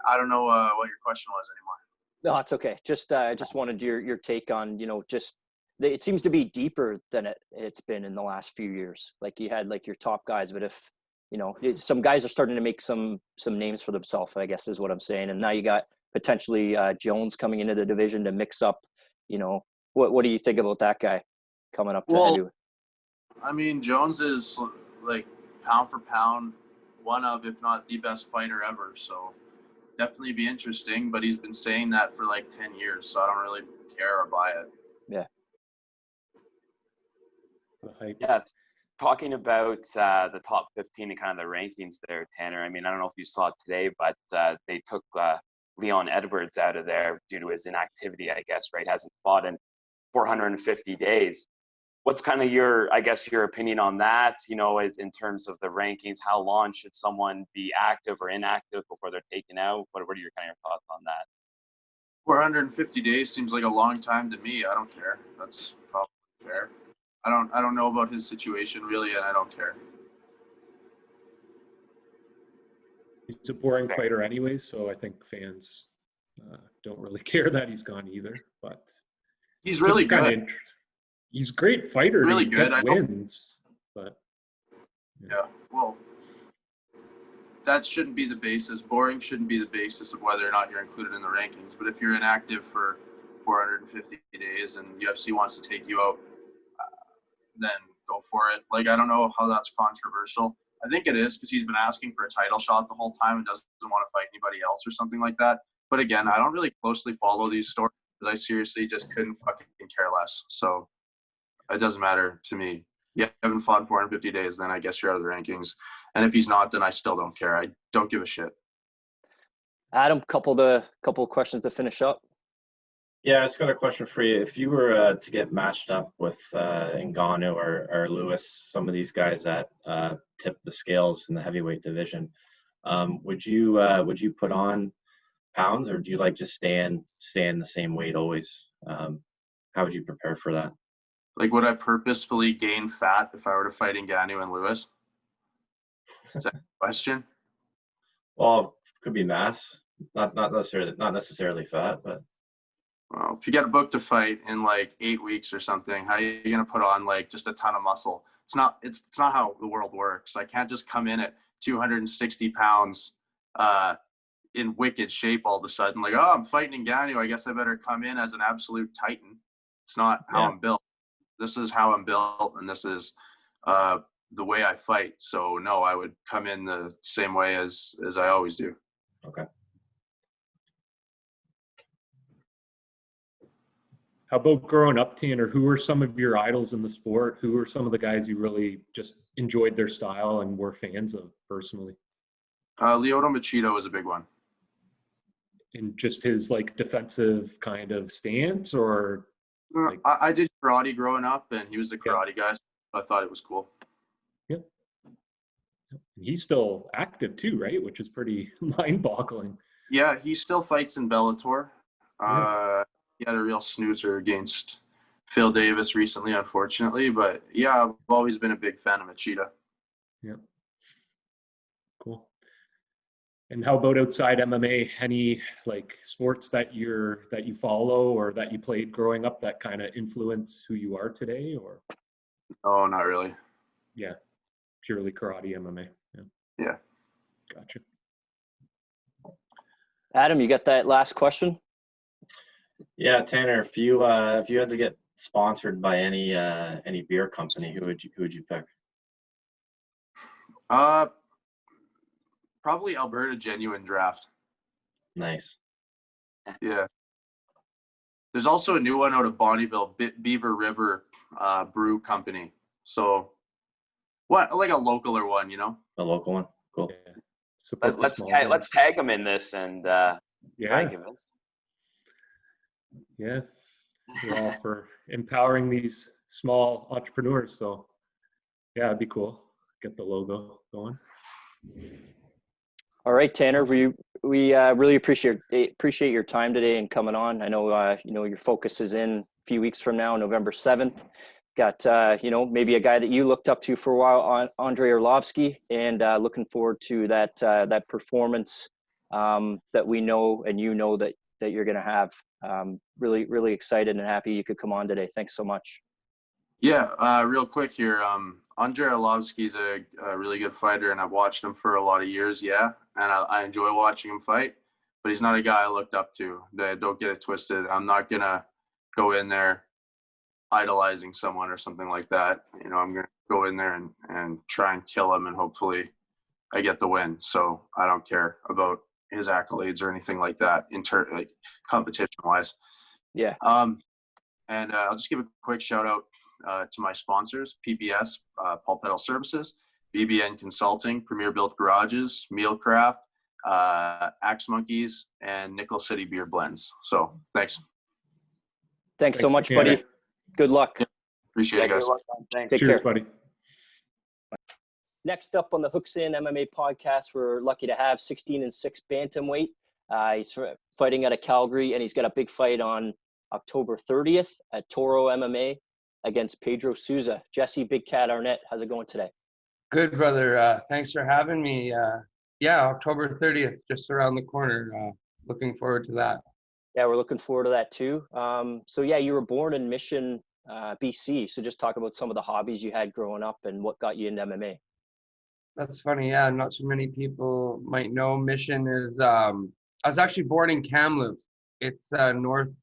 I don't know what your question was anymore. No, it's okay. Just wanted your take on, it seems to be deeper than it's been in the last few years. Like you had like your top guys, but if, some guys are starting to make some names for themselves, I guess is what I'm saying. And now you got potentially Jones coming into the division to mix up, what do you think about that guy coming up to heavyweight? I mean, Jones is like pound for pound one of, if not the best fighter ever. So definitely be interesting, but he's been saying that for like 10 years, so I don't really care or buy it. Yeah. Yeah, talking about the top 15 and kind of the rankings there, Tanner. I mean, I don't know if you saw it today, but they took Leon Edwards out of there due to his inactivity, I guess, right? Hasn't fought in 450 days. What's kind of your opinion on that, as in terms of the rankings? How long should someone be active or inactive before they're taken out? What are your kind of your thoughts on that? 450 days seems like a long time to me. I don't care. That's probably fair. I don't know about his situation really, and I don't care. He's a boring fighter anyways, so I think fans don't really care that he's gone either. But he's really good. He's a great fighter. Really he good. Gets wins, but yeah. Well, that shouldn't be the basis. Boring shouldn't be the basis of whether or not you're included in the rankings. But if you're inactive for 450 days and UFC wants to take you out, then go for it. Like, I don't know how that's controversial. I think it is because he's been asking for a title shot the whole time and doesn't want to fight anybody else or something like that. But again, I don't really closely follow these stories because I seriously just couldn't fucking care less. So it doesn't matter to me. You haven't fought in 450 days, then I guess you're out of the rankings. And if he's not, then I still don't care. I don't give a shit. Adam, couple of questions to finish up. Yeah, I just got a question for you. If you were to get matched up with Ngannou or Lewis, some of these guys that tip the scales in the heavyweight division, would you put on pounds, or do you like just stay in the same weight always? How would you prepare for that? Like, would I purposefully gain fat if I were to fight Ngannou and Lewis? Is that a question? Well, could be mass, not necessarily fat, but. Well, if you get a book to fight in like 8 weeks or something, how are you gonna put on like just a ton of muscle? It's not how the world works. I can't just come in at 260 pounds in wicked shape all of a sudden. Like, oh, I'm fighting Ngannou, I guess I better come in as an absolute titan. It's not how I'm built. This is how I'm built, and this is the way I fight. So no, I would come in the same way as I always do. Okay. How about growing up, Tanner? Who are some of your idols in the sport? Who are some of the guys you really just enjoyed their style and were fans of personally? Lyoto Machida was a big one. In just his like defensive kind of stance, or like, I did karate growing up, and he was the karate guy. So I thought it was cool. Yep. He's still active too, right? Which is pretty mind-boggling. Yeah, he still fights in Bellator. Yeah. He had a real snoozer against Phil Davis recently, unfortunately. But yeah, I've always been a big fan of Machida. Yeah. Cool. And how about outside MMA? Any like sports that you follow or that you played growing up that kind of influence who you are today, or? Oh, not really. Yeah, purely karate MMA. Yeah. Gotcha. Adam, you got that last question? Yeah, Tanner, if you had to get sponsored by any beer company, who would you pick? Probably Alberta Genuine Draft. Nice. Yeah. There's also a new one out of Bonnyville, Beaver River Brew Company. So, what, like a localer one, you know? A local one. Cool. Yeah. Support the Let's small tag, guys. let's tag them in this and try and convince. Yeah. We're all for empowering these small entrepreneurs. So yeah, it'd be cool. Get the logo going. All right, Tanner, we really appreciate your time today and coming on. I know your focus is in a few weeks from now, November 7th. Got maybe a guy that you looked up to for a while, Andrei Arlovsky, and looking forward to that performance that we know and that you're going to have. Really, really excited and happy you could come on today. Thanks so much. Yeah, real quick here. Andrei Arlovsky's a really good fighter, and I've watched him for a lot of years, and I enjoy watching him fight, but he's not a guy I looked up to. Don't get it twisted. I'm not going to go in there idolizing someone or something like that. You know, I'm going to go in there and try and kill him, and hopefully I get the win. So I don't care about his accolades or anything like that, like competition-wise. Yeah. And I'll just give a quick shout-out to my sponsors, PBS, Paul Pedal Services, BBN Consulting, Premier Built Garages, Mealcraft, Axe Monkeys, and Nickel City Beer Blends. So thanks. Thanks so much, buddy. Good luck. Appreciate it, guys. Good luck, man. Thanks. Take Cheers, care. buddy. Next up on the Hooks In MMA podcast, we're lucky to have 16-6 bantamweight. He's fighting out of Calgary, and he's got a big fight on October 30th at Toro MMA against Pedro Souza. Jesse Big Cat Arnett, how's it going today? Good, brother. Thanks for having me. October 30th, just around the corner. Looking forward to that. Yeah, we're looking forward to that too. You were born in Mission, BC. So just talk about some of the hobbies you had growing up and what got you into MMA. That's funny. Yeah, not too many people might know. Mission is, I was actually born in Kamloops. It's north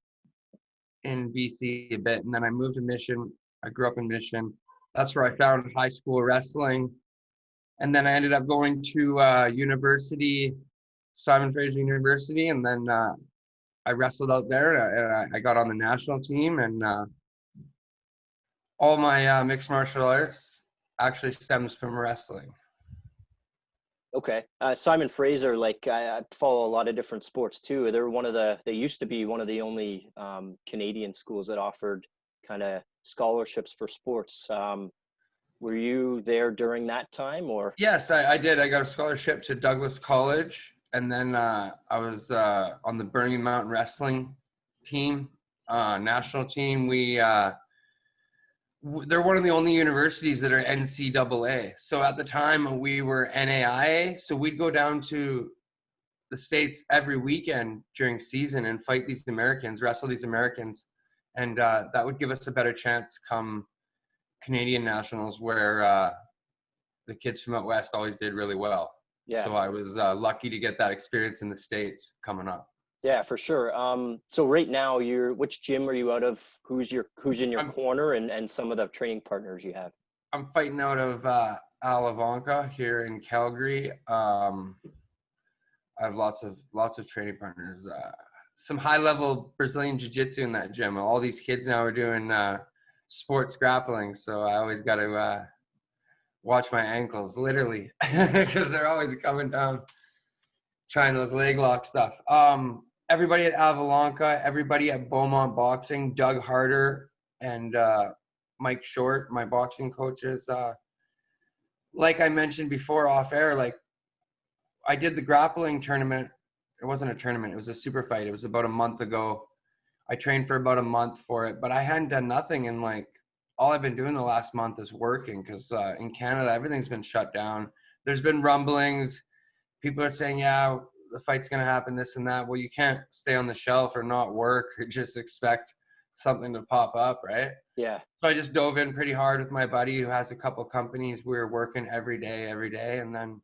in BC a bit. And then I moved to Mission. I grew up in Mission. That's where I found high school wrestling. And then I ended up going to university, Simon Fraser University. And then I wrestled out there. And I got on the national team. And all my mixed martial arts actually stems from wrestling. Okay. Simon Fraser, I follow a lot of different sports too. They used to be one of the only Canadian schools that offered kind of scholarships for sports. Were you there during that time or? Yes, I did. I got a scholarship to Douglas College. And then I was on the Burning Mountain Wrestling team, national team. They're one of the only universities that are NCAA. So at the time we were NAIA. So we'd go down to the States every weekend during season and fight these Americans, wrestle these Americans. And that would give us a better chance come Canadian nationals where the kids from out West always did really well. Yeah. So I was lucky to get that experience in the States coming up. Yeah, for sure. So right now, which gym are you out of? Who's in your corner, and some of the training partners you have? I'm fighting out of Alavanca here in Calgary. I have lots of training partners. Some high level Brazilian jiu-jitsu in that gym. All these kids now are doing sports grappling, so I always got to watch my ankles, literally, because they're always coming down. trying those leg lock stuff. Everybody at Avalanca, everybody at Beaumont Boxing, Doug Harder and Mike Short, my boxing coaches. Like I mentioned before off air, like I did the grappling tournament. It wasn't a tournament. It was a super fight. It was about a month ago. I trained for about a month for it, but I hadn't done nothing. And like all I've been doing the last month is working because in Canada, everything's been shut down. There's been rumblings. People are saying, yeah, the fight's going to happen, this and that. Well, you can't stay on the shelf or not work or just expect something to pop up, right? Yeah. So I just dove in pretty hard with my buddy who has a couple companies. We were working every day. And then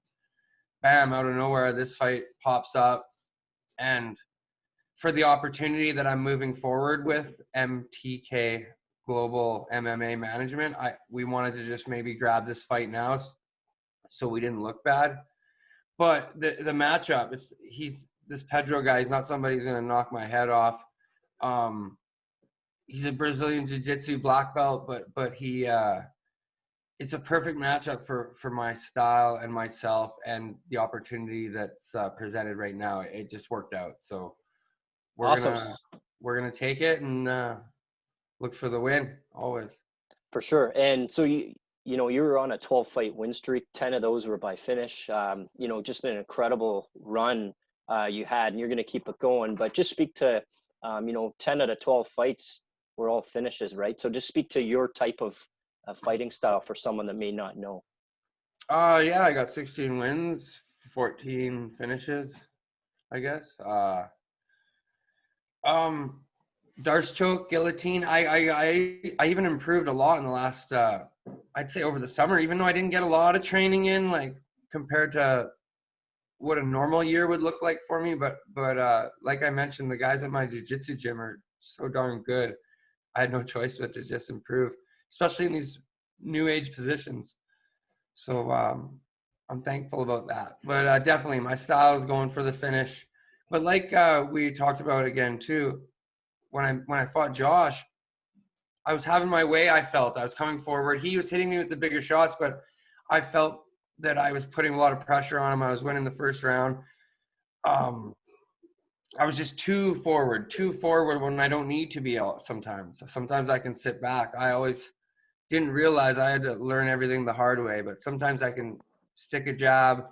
bam, out of nowhere, this fight pops up. And for the opportunity that I'm moving forward with MTK Global MMA Management, we wanted to just maybe grab this fight now so we didn't look bad. But the matchup, this Pedro guy, he's not somebody who's going to knock my head off. He's a Brazilian Jiu-Jitsu black belt, but he it's a perfect matchup for my style and myself and the opportunity that's presented right now. It just worked out. So we're gonna take it and look for the win always. For sure. And so you were on a 12-fight win streak. 10 of those were by finish. Just an incredible run you had, and you're going to keep it going. But just speak to, 10 out of 12 fights were all finishes, right? So just speak to your type of fighting style for someone that may not know. Yeah, I got 16 wins, 14 finishes, I guess. Darce choke, guillotine. I even improved a lot in the last, I'd say over the summer, even though I didn't get a lot of training in, like compared to what a normal year would look like for me. But like I mentioned, the guys at my jiu-jitsu gym are so darn good. I had no choice but to just improve, especially in these new age positions. So I'm thankful about that. But definitely my style is going for the finish. But like we talked about again too, when I fought Josh, I was having my way. I felt I was coming forward. He was hitting me with the bigger shots, but I felt that I was putting a lot of pressure on him. I was winning the first round. I was just too forward when I don't need to be out sometimes. Sometimes I can sit back. I always didn't realize I had to learn everything the hard way, but sometimes I can stick a jab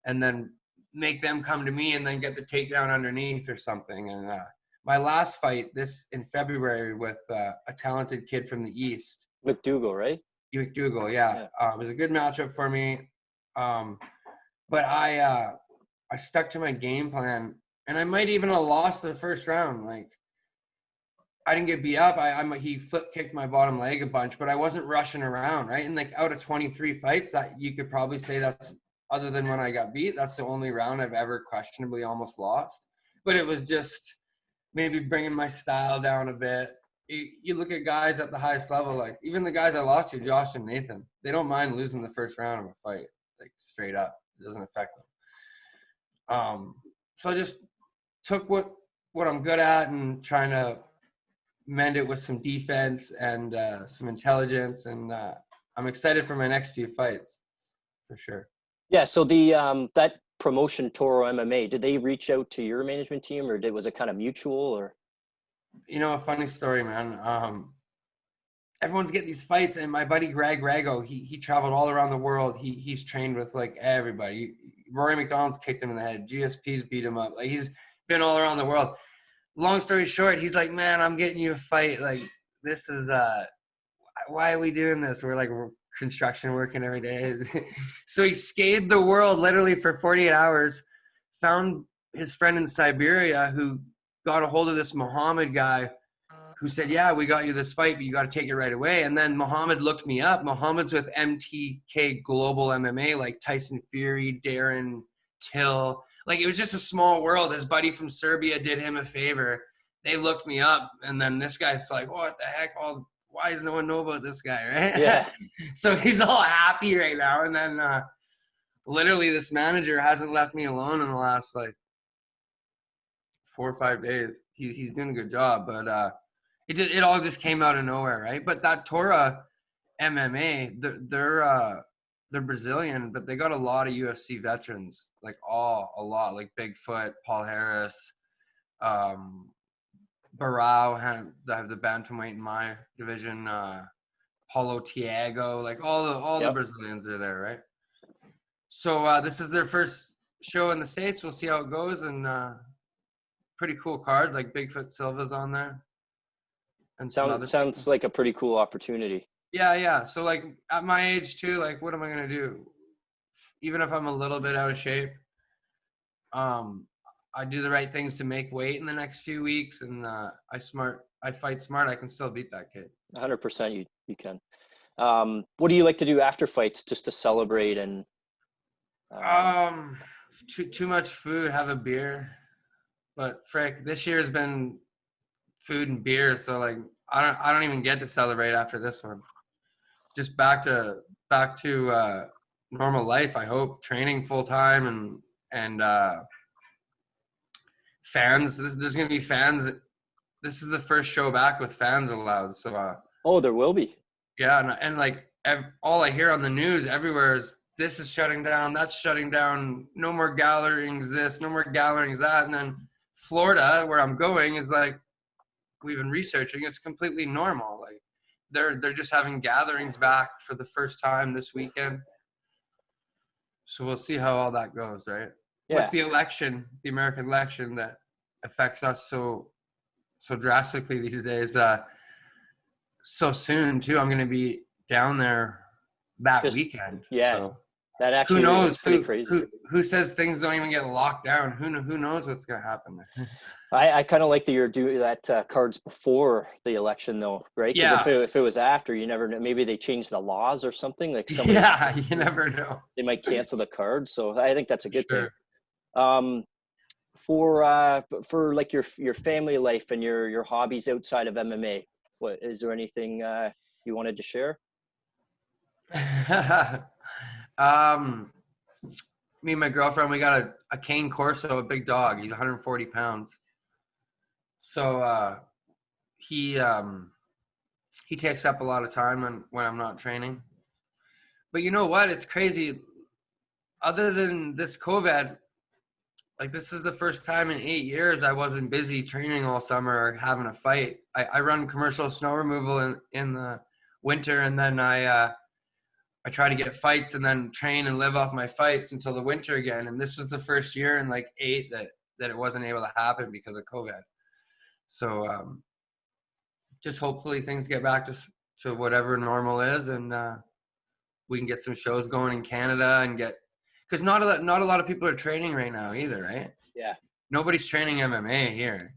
and then make them come to me and then get the takedown underneath or something. And my last fight, this in February with a talented kid from the East. McDougal, right? McDougal, yeah. It was a good matchup for me. But I stuck to my game plan, and I might even have lost the first round. Like, I didn't get beat up. He flip kicked my bottom leg a bunch, but I wasn't rushing around, right? And like out of 23 fights, that you could probably say that's, other than when I got beat, that's the only round I've ever questionably almost lost. But it was just maybe bringing my style down a bit. You look at guys at the highest level, like even the guys I lost to, Josh and Nathan, they don't mind losing the first round of a fight, like straight up. It doesn't affect them. So I just took what I'm good at and trying to mend it with some defense and some intelligence. And I'm excited for my next few fights, for sure. Yeah. So the that promotion, Toro MMA, did they reach out to your management team, or was it kind of mutual? Or a funny story, man. Everyone's getting these fights, and my buddy Greg Rago, he traveled all around the world. He's trained with like everybody. Rory McDonald's kicked him in the head. GSP's beat him up. Like, he's been all around the world. Long story short, he's like, man, I'm getting you a fight. Like, this is why are we doing this? We're like construction working every day. So he scathed the world literally for 48 hours, found his friend in Siberia who got a hold of this Muhammad guy who said, yeah, we got you this fight, but you got to take it right away. And then Muhammad looked me up. Muhammad's with MTK Global MMA, like Tyson Fury, Darren Till. Like, it was just a small world. His buddy from Serbia did him a favor. They looked me up, and then this guy's like, what the heck? Why does no one know about this guy, right? Yeah. So he's all happy right now. And then literally this manager hasn't left me alone in the last, like, 4 or 5 days. He's doing a good job, but it all just came out of nowhere, right? But that Tora MMA, the they're Brazilian, but they got a lot of UFC veterans, like a lot, like Bigfoot, Paul Harris, Barao, I have the bantamweight in my division, Paulo Tiago, like all the Brazilians are there, right? So this is their first show in the States. We'll see how it goes, and pretty cool card, like Bigfoot Silva's on there. And sounds like a pretty cool opportunity. Yeah. So like at my age too, like what am I gonna do? Even if I'm a little bit out of shape, I do the right things to make weight in the next few weeks, and I fight smart. I can still beat that kid. 100% you can. What do you like to do after fights just to celebrate and? Too much food, have a beer, but frick, this year has been food and beer, so like I don't even get to celebrate after this one. Just back to normal life. I hope, training full time and fans. There's gonna be fans. This is the first show back with fans allowed. So there will be. Yeah, and like all I hear on the news everywhere is this is shutting down, that's shutting down, no more gatherings this, no more gatherings that. And then Florida, where I'm going, is like, we've been researching, it's completely normal. Like they're just having gatherings back for the first time this weekend. So we'll see how all that goes, right? Yeah. With the election, the American election that affects us so drastically these days, so soon too. I'm going to be down there that weekend. Yeah. So. That actually Who knows? is pretty crazy. Who says things don't even get locked down? Who knows what's going to happen there? I kind of like that you're doing that cards before the election, though, right? Because if it was after, you never know. Maybe they changed the laws or something. Like you never know. They might cancel the card. So I think that's a good thing. For like your family life and your hobbies outside of MMA, what is there anything you wanted to share? Me and my girlfriend, we got a cane Corso, a big dog. He's 140 pounds. So he takes up a lot of time when I'm not training. But you know what? It's crazy. Other than this COVID, like this is the first time in 8 years I wasn't busy training all summer or having a fight. I run commercial snow removal in the winter, and then I try to get fights and then train and live off my fights until the winter again. And this was the first year in like 8 that it wasn't able to happen because of COVID. So just hopefully things get back to whatever normal is, and we can get some shows going in Canada and because not a lot of people are training right now either, right? Yeah. Nobody's training MMA here.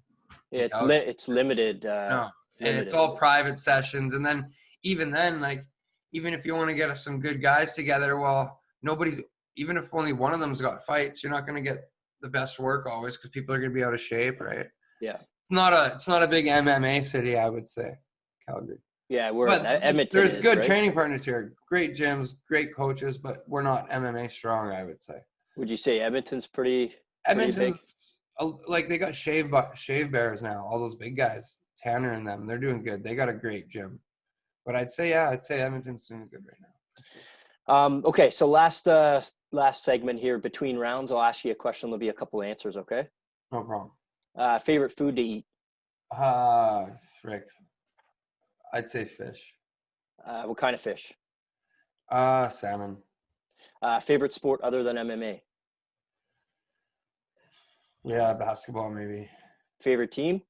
Yeah, it's limited. No, and it's all private sessions. And then even then, like, even if you want to get some good guys together, well, even if only one of them's got fights, you're not going to get the best work always because people are going to be out of shape, right? Yeah. It's not a big MMA city, I would say, Calgary. Yeah, whereas Edmonton there's good right? training partners here, great gyms, great coaches, but we're not MMA strong, I would say. Would you say Edmonton's pretty big? Like they got shave bears now, all those big guys, Tanner and them, they're doing good. They got a great gym. But I'd say Edmonton's doing good right now. Okay, so last segment here between rounds, I'll ask you a question. There'll be a couple of answers, okay? No problem. Favorite food to eat? Frick. I'd say fish. What kind of fish? Salmon. Favorite sport other than MMA? Yeah, basketball maybe. Favorite team?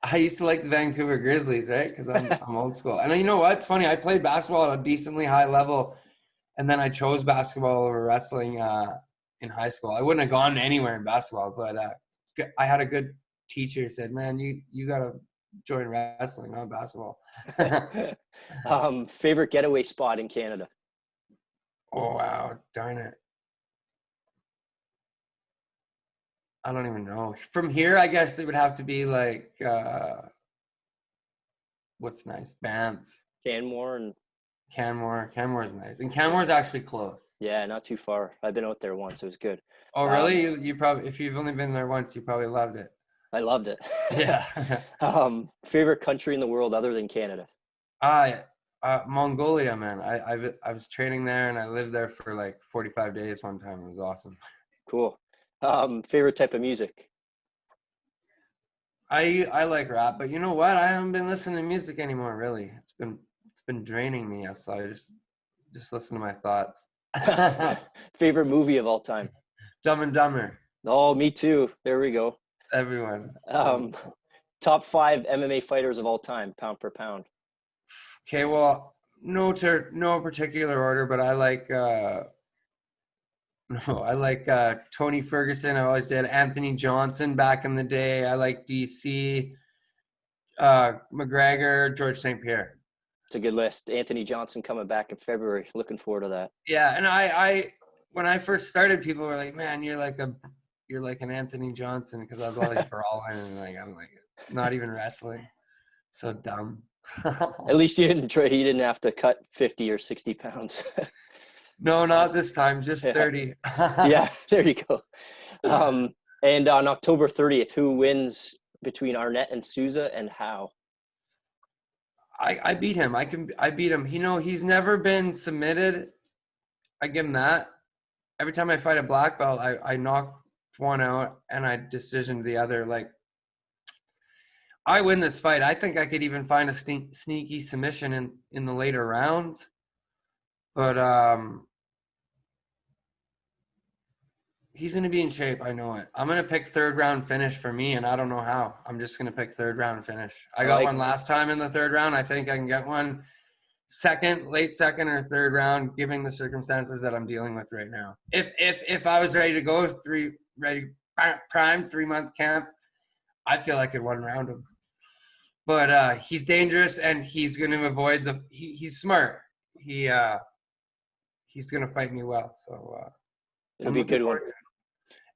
I used to like the Vancouver Grizzlies, right? Because I'm old school. And you know what? It's funny. I played basketball at a decently high level, and then I chose basketball over wrestling in high school. I wouldn't have gone anywhere in basketball, but I had a good teacher who said, "Man, you gotta join wrestling, not basketball." Favorite getaway spot in Canada? Oh wow, darn it! I don't even know. From here, I guess it would have to be like, what's nice? Banff. Canmore. Canmore's nice. And Canmore's actually close. Yeah, not too far. I've been out there once. It was good. Oh, really? You probably, if you've only been there once, you probably loved it. I loved it. Yeah. Favorite country in the world other than Canada? Mongolia, man. I was training there and I lived there for like 45 days one time. It was awesome. Cool. Favorite type of music? I like rap, but you know what? I haven't been listening to music anymore, really. It's been draining me, so I just listen to my thoughts. Favorite movie of all time? Dumb and Dumber. Oh, me too. There we go. Everyone. Top 5 MMA fighters of all time, pound for pound. Okay, well, no particular order, but I like Tony Ferguson. I always did. Anthony Johnson back in the day. I like DC. McGregor, George St. Pierre. It's a good list. Anthony Johnson coming back in February. Looking forward to that. Yeah, and I when I first started, people were like, "Man, you're like an Anthony Johnson," because I was always brawling and like I'm like not even wrestling. So dumb. At least you didn't have to cut 50 or 60 pounds. No, not this time. Just 30. Yeah, there you go. And on October 30th, who wins between Arnett and Souza, and how? I beat him. I beat him. You know, he's never been submitted. I give him that. Every time I fight a black belt, I knock one out and I decision the other. Like, I win this fight. I think I could even find a sneaky submission in the later rounds. But he's going to be in shape. I know it. I'm going to pick third round finish for me, and I don't know how. I'm just going to pick third round finish. I got one last time in the third round. I think I can get one late second or third round, given the circumstances that I'm dealing with right now. If I was ready to go, prime 3-month camp, I feel I could one round him. But he's dangerous, and he's going to avoid he's smart. He's going to fight me well. So it'll be a good one.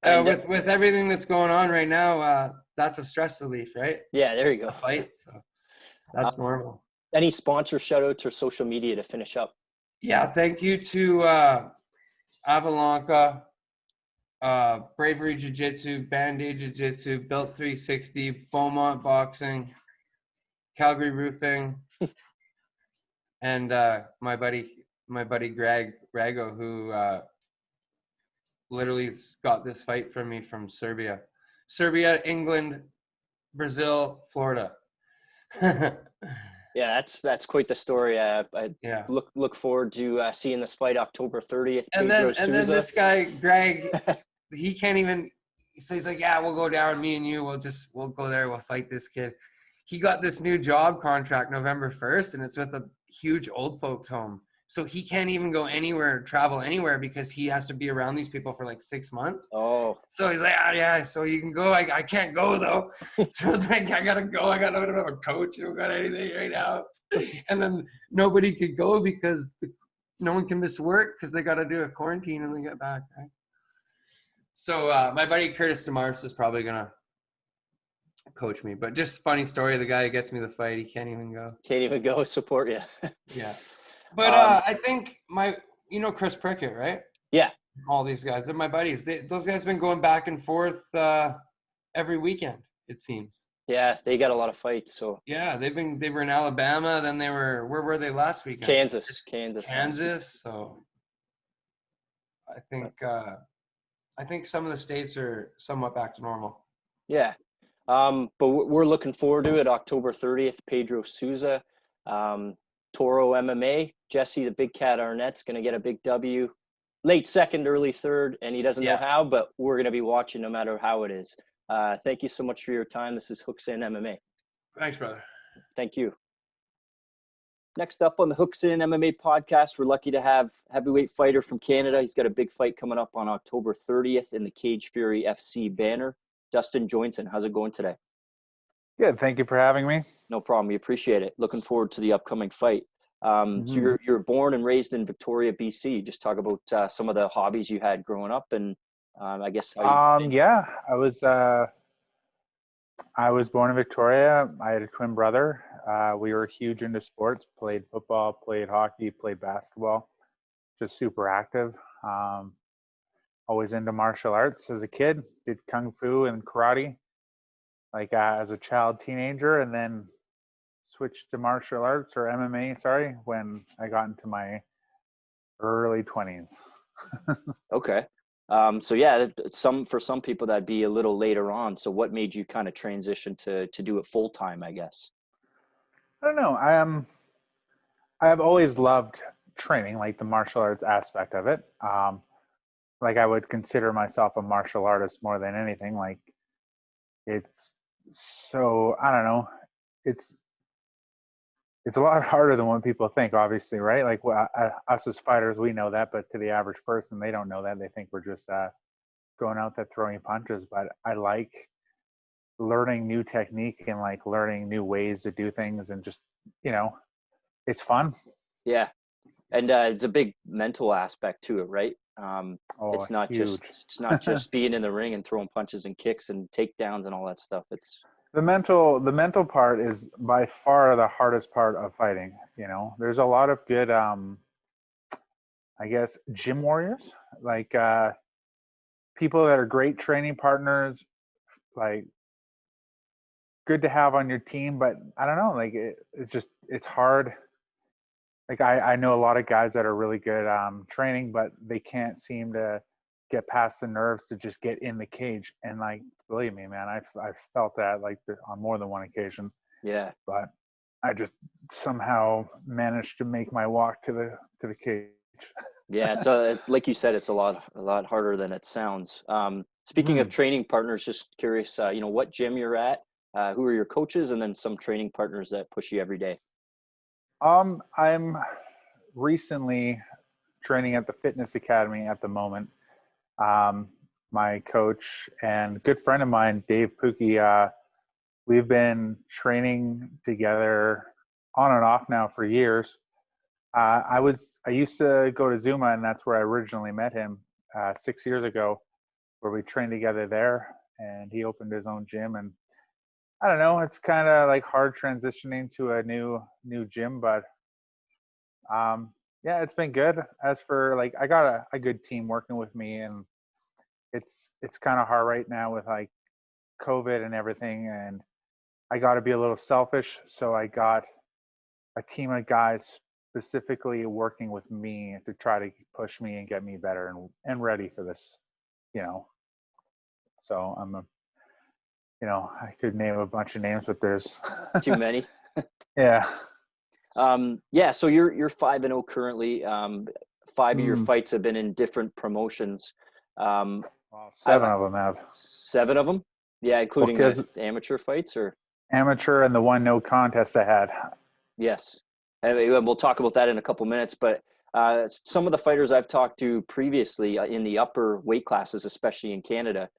With everything that's going on right now, that's a stress relief, right? Yeah, there you go. A fight, so that's normal. Any sponsor shout-outs or social media to finish up? Yeah, thank you to Avalanca, Bravery Jiu-Jitsu, Band-Aid Jiu-Jitsu, Built 360, Beaumont Boxing, Calgary Roofing, and my buddy Greg Rago, who literally got this fight from me from Serbia, England, Brazil, Florida. Yeah, that's quite the story. I look forward to seeing this fight October 30th. And then this guy Greg, he can't even. So he's like, "Yeah, we'll go down. Me and you, we'll go there. We'll fight this kid." He got this new job contract November 1st, and it's with a huge old folks home. So he can't even go anywhere, travel anywhere, because he has to be around these people for like 6 months. Oh. So he's like, yeah, so you can go. I can't go, though. So it's like, I got to go. I don't have a coach. I don't got anything right now. And then nobody could go because no one can miss work because they got to do a quarantine and they get back, right? So my buddy Curtis DeMars is probably going to coach me. But just funny story, the guy who gets me the fight, he can't even go. Can't even go support you. Yeah. But I think Chris Prickett, right? Yeah. All these guys, they're my buddies. Those guys have been going back and forth every weekend, it seems. Yeah, they got a lot of fights. So yeah, they were in Alabama. Then where were they last weekend? Kansas. So I think some of the states are somewhat back to normal. Yeah. But we're looking forward to it. October 30th, Pedro Souza, Toro MMA, Jesse the Big Cat Arnett's going to get a big W, late second, early third, and he doesn't know how, but we're going to be watching no matter how it is. Thank you so much for your time. This is Hooks In MMA. Thanks, brother. Thank you. Next up on the Hooks In MMA podcast, we're lucky to have heavyweight fighter from Canada. He's got a big fight coming up on October 30th in the Cage Fury FC banner. Dustin Joynson, how's it going today? Good. Thank you for having me. No problem. We appreciate it. Looking forward to the upcoming fight. So you're born and raised in Victoria, BC. Just talk about some of the hobbies you had growing up, and I guess. Yeah, I was born in Victoria. I had a twin brother. We were huge into sports. Played football, played hockey, played basketball. Just super active. Always into martial arts as a kid. Did kung fu and karate, like as a child, teenager, and then switched to martial arts or MMA, sorry, when I got into my early 20s. Okay. So yeah, for some people that'd be a little later on. So what made you kind of transition to do it full time, I guess? I don't know. I've always loved training, like the martial arts aspect of it. Like I would consider myself a martial artist more than anything. Like it's so, I don't know. It's a lot harder than what people think, obviously, right? Like us as fighters, we know that, but to the average person, they don't know that. They think we're just going out there throwing punches. But I like learning new technique and like learning new ways to do things, and just, it's fun. Yeah. And it's a big mental aspect to it, right? It's not huge. it's not just being in the ring and throwing punches and kicks and takedowns and all that stuff. It's the mental part is by far the hardest part of fighting. There's a lot of good, I guess, gym warriors, like people that are great training partners, like good to have on your team. But I don't know, like it's hard. Like I know a lot of guys that are really good training, but they can't seem to get past the nerves to just get in the cage. And like, believe me, man, I've felt that like on more than one occasion. Yeah. But I just somehow managed to make my walk to the cage. Yeah, it's like you said, it's a lot harder than it sounds. Speaking of training partners, just curious, what gym you're at, who are your coaches, and then some training partners that push you every day. I'm recently training at the fitness academy at the moment. My coach and good friend of mine, Dave Pookie, we've been training together on and off now for years. I used to go to Zuma, and that's where I originally met him 6 years ago, where we trained together there, and he opened his own gym. And I don't know, it's kind of like hard transitioning to a new gym, but yeah, it's been good. As for like, I got a good team working with me, and it's kind of hard right now with like COVID and everything, and I got to be a little selfish, so I got a team of guys specifically working with me to try to push me and get me better and ready for this, so I could name a bunch of names, but there's too many. Yeah. Yeah, so you're 5-0 currently. 5 of your fights have been in different promotions. Well, 7 of them have. 7 of them? Yeah, including the amateur fights, or amateur and the one no contest I had. Yes, and we'll talk about that in a couple minutes. But some of the fighters I've talked to previously in the upper weight classes, especially in Canada,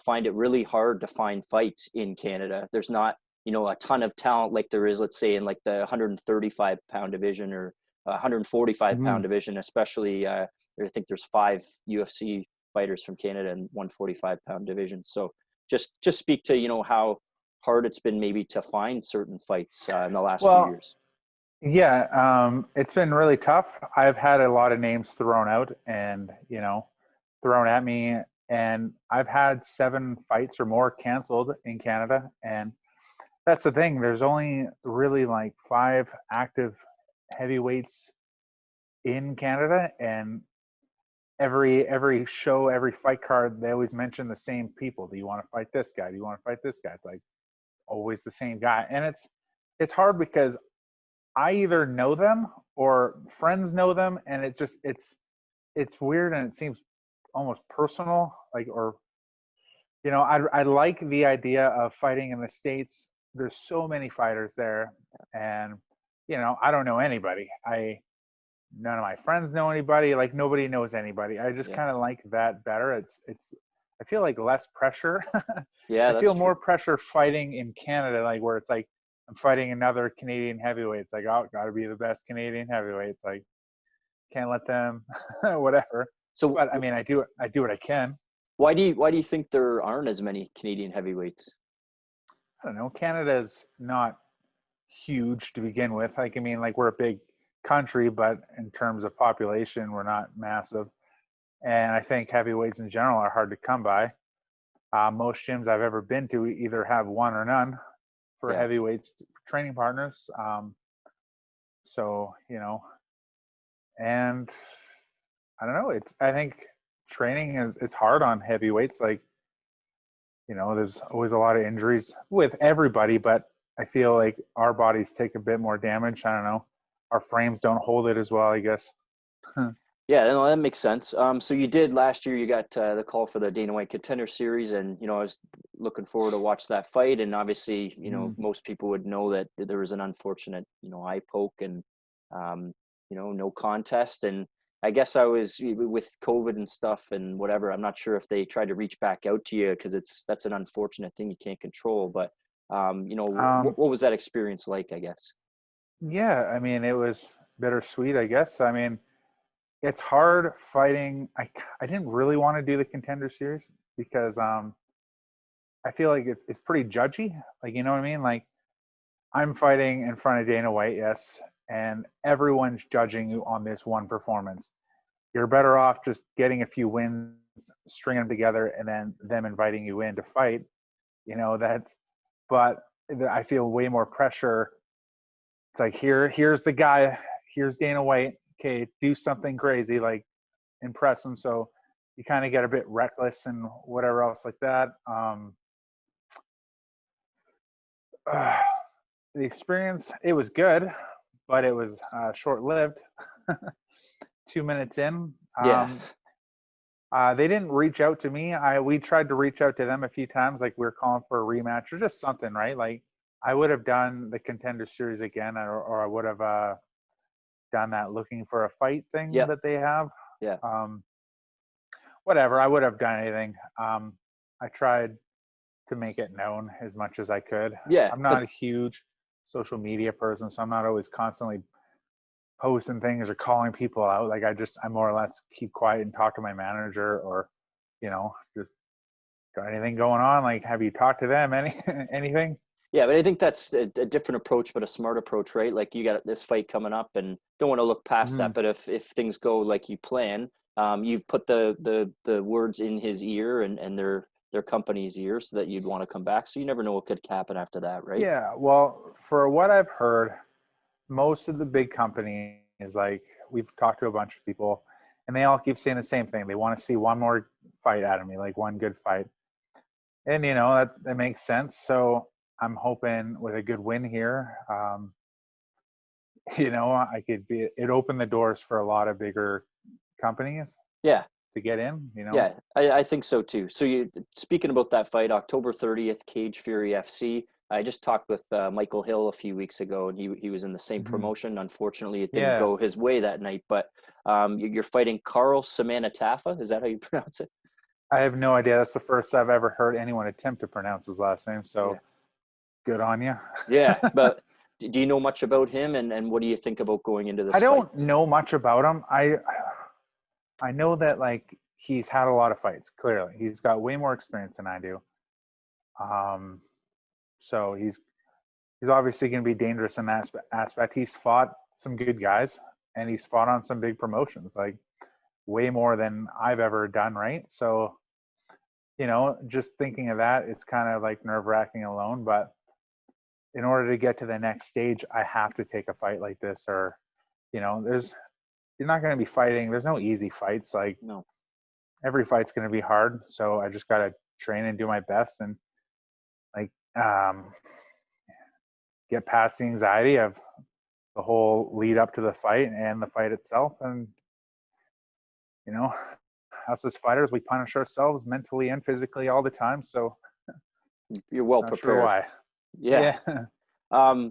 find it really hard to find fights in Canada. There's not a ton of talent like there is, let's say, in like the 135 pound division or 145 pound division, especially. I think there's 5 UFC fighters from Canada in 145 pound division. So just speak to, how hard it's been maybe to find certain fights in the last few years. Yeah, it's been really tough. I've had a lot of names thrown out and, thrown at me, and I've had 7 fights or more canceled in Canada. And that's the thing. There's only really like 5 active heavyweights in Canada, and every show, every fight card, they always mention the same people. Do you want to fight this guy? Do you want to fight this guy? It's like always the same guy. And it's hard because I either know them or friends know them, and it's weird, and it seems almost personal, like, or I like the idea of fighting in the States. There's so many fighters there, and I don't know anybody. None of my friends know anybody. Like, nobody knows anybody. I just kind of like that better. I feel like less pressure. Yeah, I feel more pressure fighting in Canada, like where it's like I'm fighting another Canadian heavyweight. It's like, oh, got to be the best Canadian heavyweight. It's like, can't let them, whatever. So, but I mean, I do what I can. Why do you think there aren't as many Canadian heavyweights? I don't know. Canada's not huge to begin with. Like, I mean, like, we're a big country, but in terms of population, we're not massive. And I think heavyweights in general are hard to come by. Most gyms I've ever been to either have one or none for heavyweights training partners. So, and I don't know. I think training it's hard on heavyweights. Like, there's always a lot of injuries with everybody, but I feel like our bodies take a bit more damage. I don't know. Our frames don't hold it as well, I guess. Yeah, no, that makes sense. So you did last year. You got the call for the Dana White Contender Series, and I was looking forward to watch that fight. And obviously, most people would know that there was an unfortunate, eye poke and, no contest. And I guess I was with COVID and stuff and whatever. I'm not sure if they tried to reach back out to you because that's an unfortunate thing you can't control. But what was that experience like? I guess. Yeah, I mean, it was bittersweet, I guess. I mean, it's hard fighting. I didn't really want to do the Contender Series because I feel like it's pretty judgy. Like, you know what I mean? Like, I'm fighting in front of Dana White, yes, and everyone's judging you on this one performance. You're better off just getting a few wins, stringing them together, and then them inviting you in to fight. But I feel way more pressure. It's like, here's the guy, here's Dana White. Okay, do something crazy, like impress him. So you kind of get a bit reckless and whatever else like that. The experience, it was good, but it was short-lived. 2 minutes in. They didn't reach out to me. We tried to reach out to them a few times, like we were calling for a rematch or just something, right? Like I would have done the Contender Series again, or I would have done that looking for a fight thing that they have. Yeah. Whatever. I would have done anything. I tried to make it known as much as I could. Yeah. I'm not a huge social media person, so I'm not always constantly posting things or calling people out. Like I more or less keep quiet and talk to my manager or, just got anything going on? Like, have you talked to them? Anything? Yeah, but I think that's a different approach, but a smart approach, right? Like you got this fight coming up and don't want to look past that. But if things go like you plan, you've put the words in his ear and their company's ear so that you'd want to come back. So you never know what could happen after that, right? Yeah. Well, for what I've heard, most of the big companies, like we've talked to a bunch of people and they all keep saying the same thing. They want to see one more fight out of me, like one good fight. And, that makes sense. So I'm hoping with a good win here, it opened the doors for a lot of bigger companies. Yeah. To get in, Yeah, I think so too. So speaking about that fight, October 30th, Cage Fury FC. I just talked with Michael Hill a few weeks ago, and he was in the same promotion. Unfortunately, it didn't go his way that night. But you're fighting Carl Samanatafa. Is that how you pronounce it? I have no idea. That's the first I've ever heard anyone attempt to pronounce his last name. So good on you. Yeah, but do you know much about him, and what do you think about going into this fight? I don't know much about him. I know that like he's had a lot of fights. Clearly, he's got way more experience than I do. So he's obviously going to be dangerous in that aspect. He's fought some good guys, and he's fought on some big promotions, like way more than I've ever done. Right. So, just thinking of that, it's kind of like nerve-wracking alone. But in order to get to the next stage, I have to take a fight like this, or you're not going to be fighting. There's no easy fights. Like, no, every fight's going to be hard. So I just got to train and do my best and like get past the anxiety of the whole lead up to the fight and the fight itself. And, us as fighters, we punish ourselves mentally and physically all the time. So you're well prepared. Sure why. Yeah.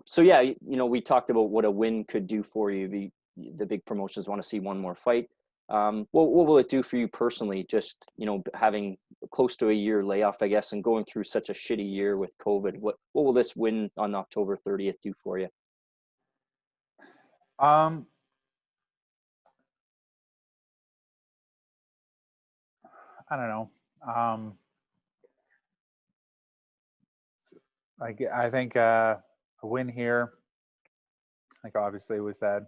So we talked about what a win could do for you. The big promotions want to see one more fight. What will it do for you personally? Just, having close to a year layoff, I guess, and going through such a shitty year with COVID. What will this win on October 30th do for you? I don't know. I think a win here, like obviously was said.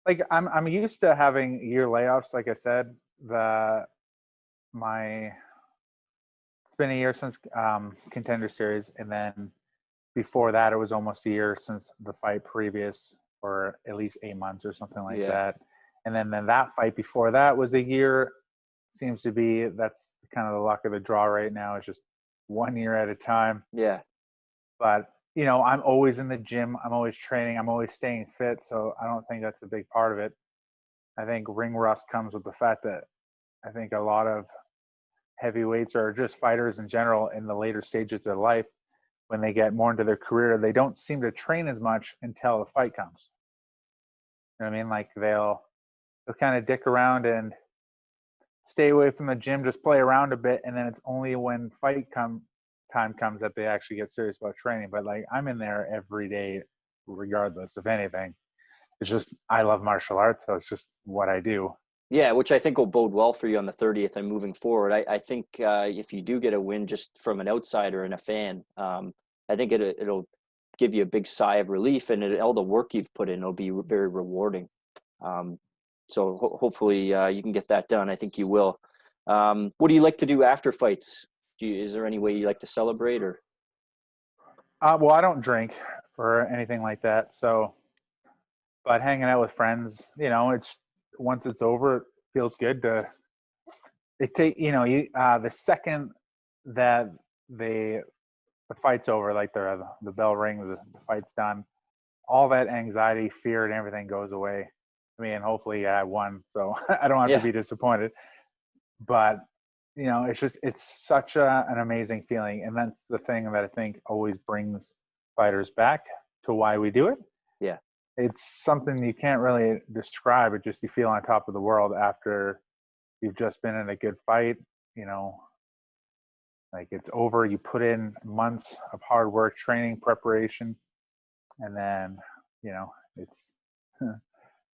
Like I'm used to having year layoffs. Like I said, it's been a year since Contender Series, and then before that, it was almost a year since the fight previous, or at least 8 months or something like that. And then that fight before that was a year. Seems to be, that's kind of the luck of the draw right now. It's just 1 year at a time. Yeah. But, you know, I'm always in the gym. I'm always training. I'm always staying fit. So I don't think that's a big part of it. I think ring rust comes with the fact that I think a lot of heavyweights or just fighters in general in the later stages of life, when they get more into their career, they don't seem to train as much until the fight comes. You know what I mean? Like they'll kind of dick around and stay away from the gym, just play around a bit, and then it's only when time comes that they actually get serious about training. But like I'm in there every day, regardless of anything. It's just I love martial arts, so it's just what I do. Yeah, which I think will bode well for you on the 30th and moving forward. I think if you do get a win just from an outsider and a fan, I think it'll give you a big sigh of relief, and all the work you've put in will be very rewarding. So hopefully you can get that done. I think you will. What do you like to do after fights? Is there any way you like to celebrate or? Well, I don't drink or anything like that. So, but hanging out with friends, you know, it's once it's over, it feels good to. The second that the fight's over, like the bell rings, the fight's done, all that anxiety, fear, and everything goes away. I mean, hopefully I won, so I don't have to be disappointed. But you know, it's such an amazing feeling, and that's the thing that I think always brings fighters back to why we do it. Yeah, it's something you can't really describe. It just you feel on top of the world after you've just been in a good fight. You know, like it's over. You put in months of hard work, training, preparation, and then you know it's.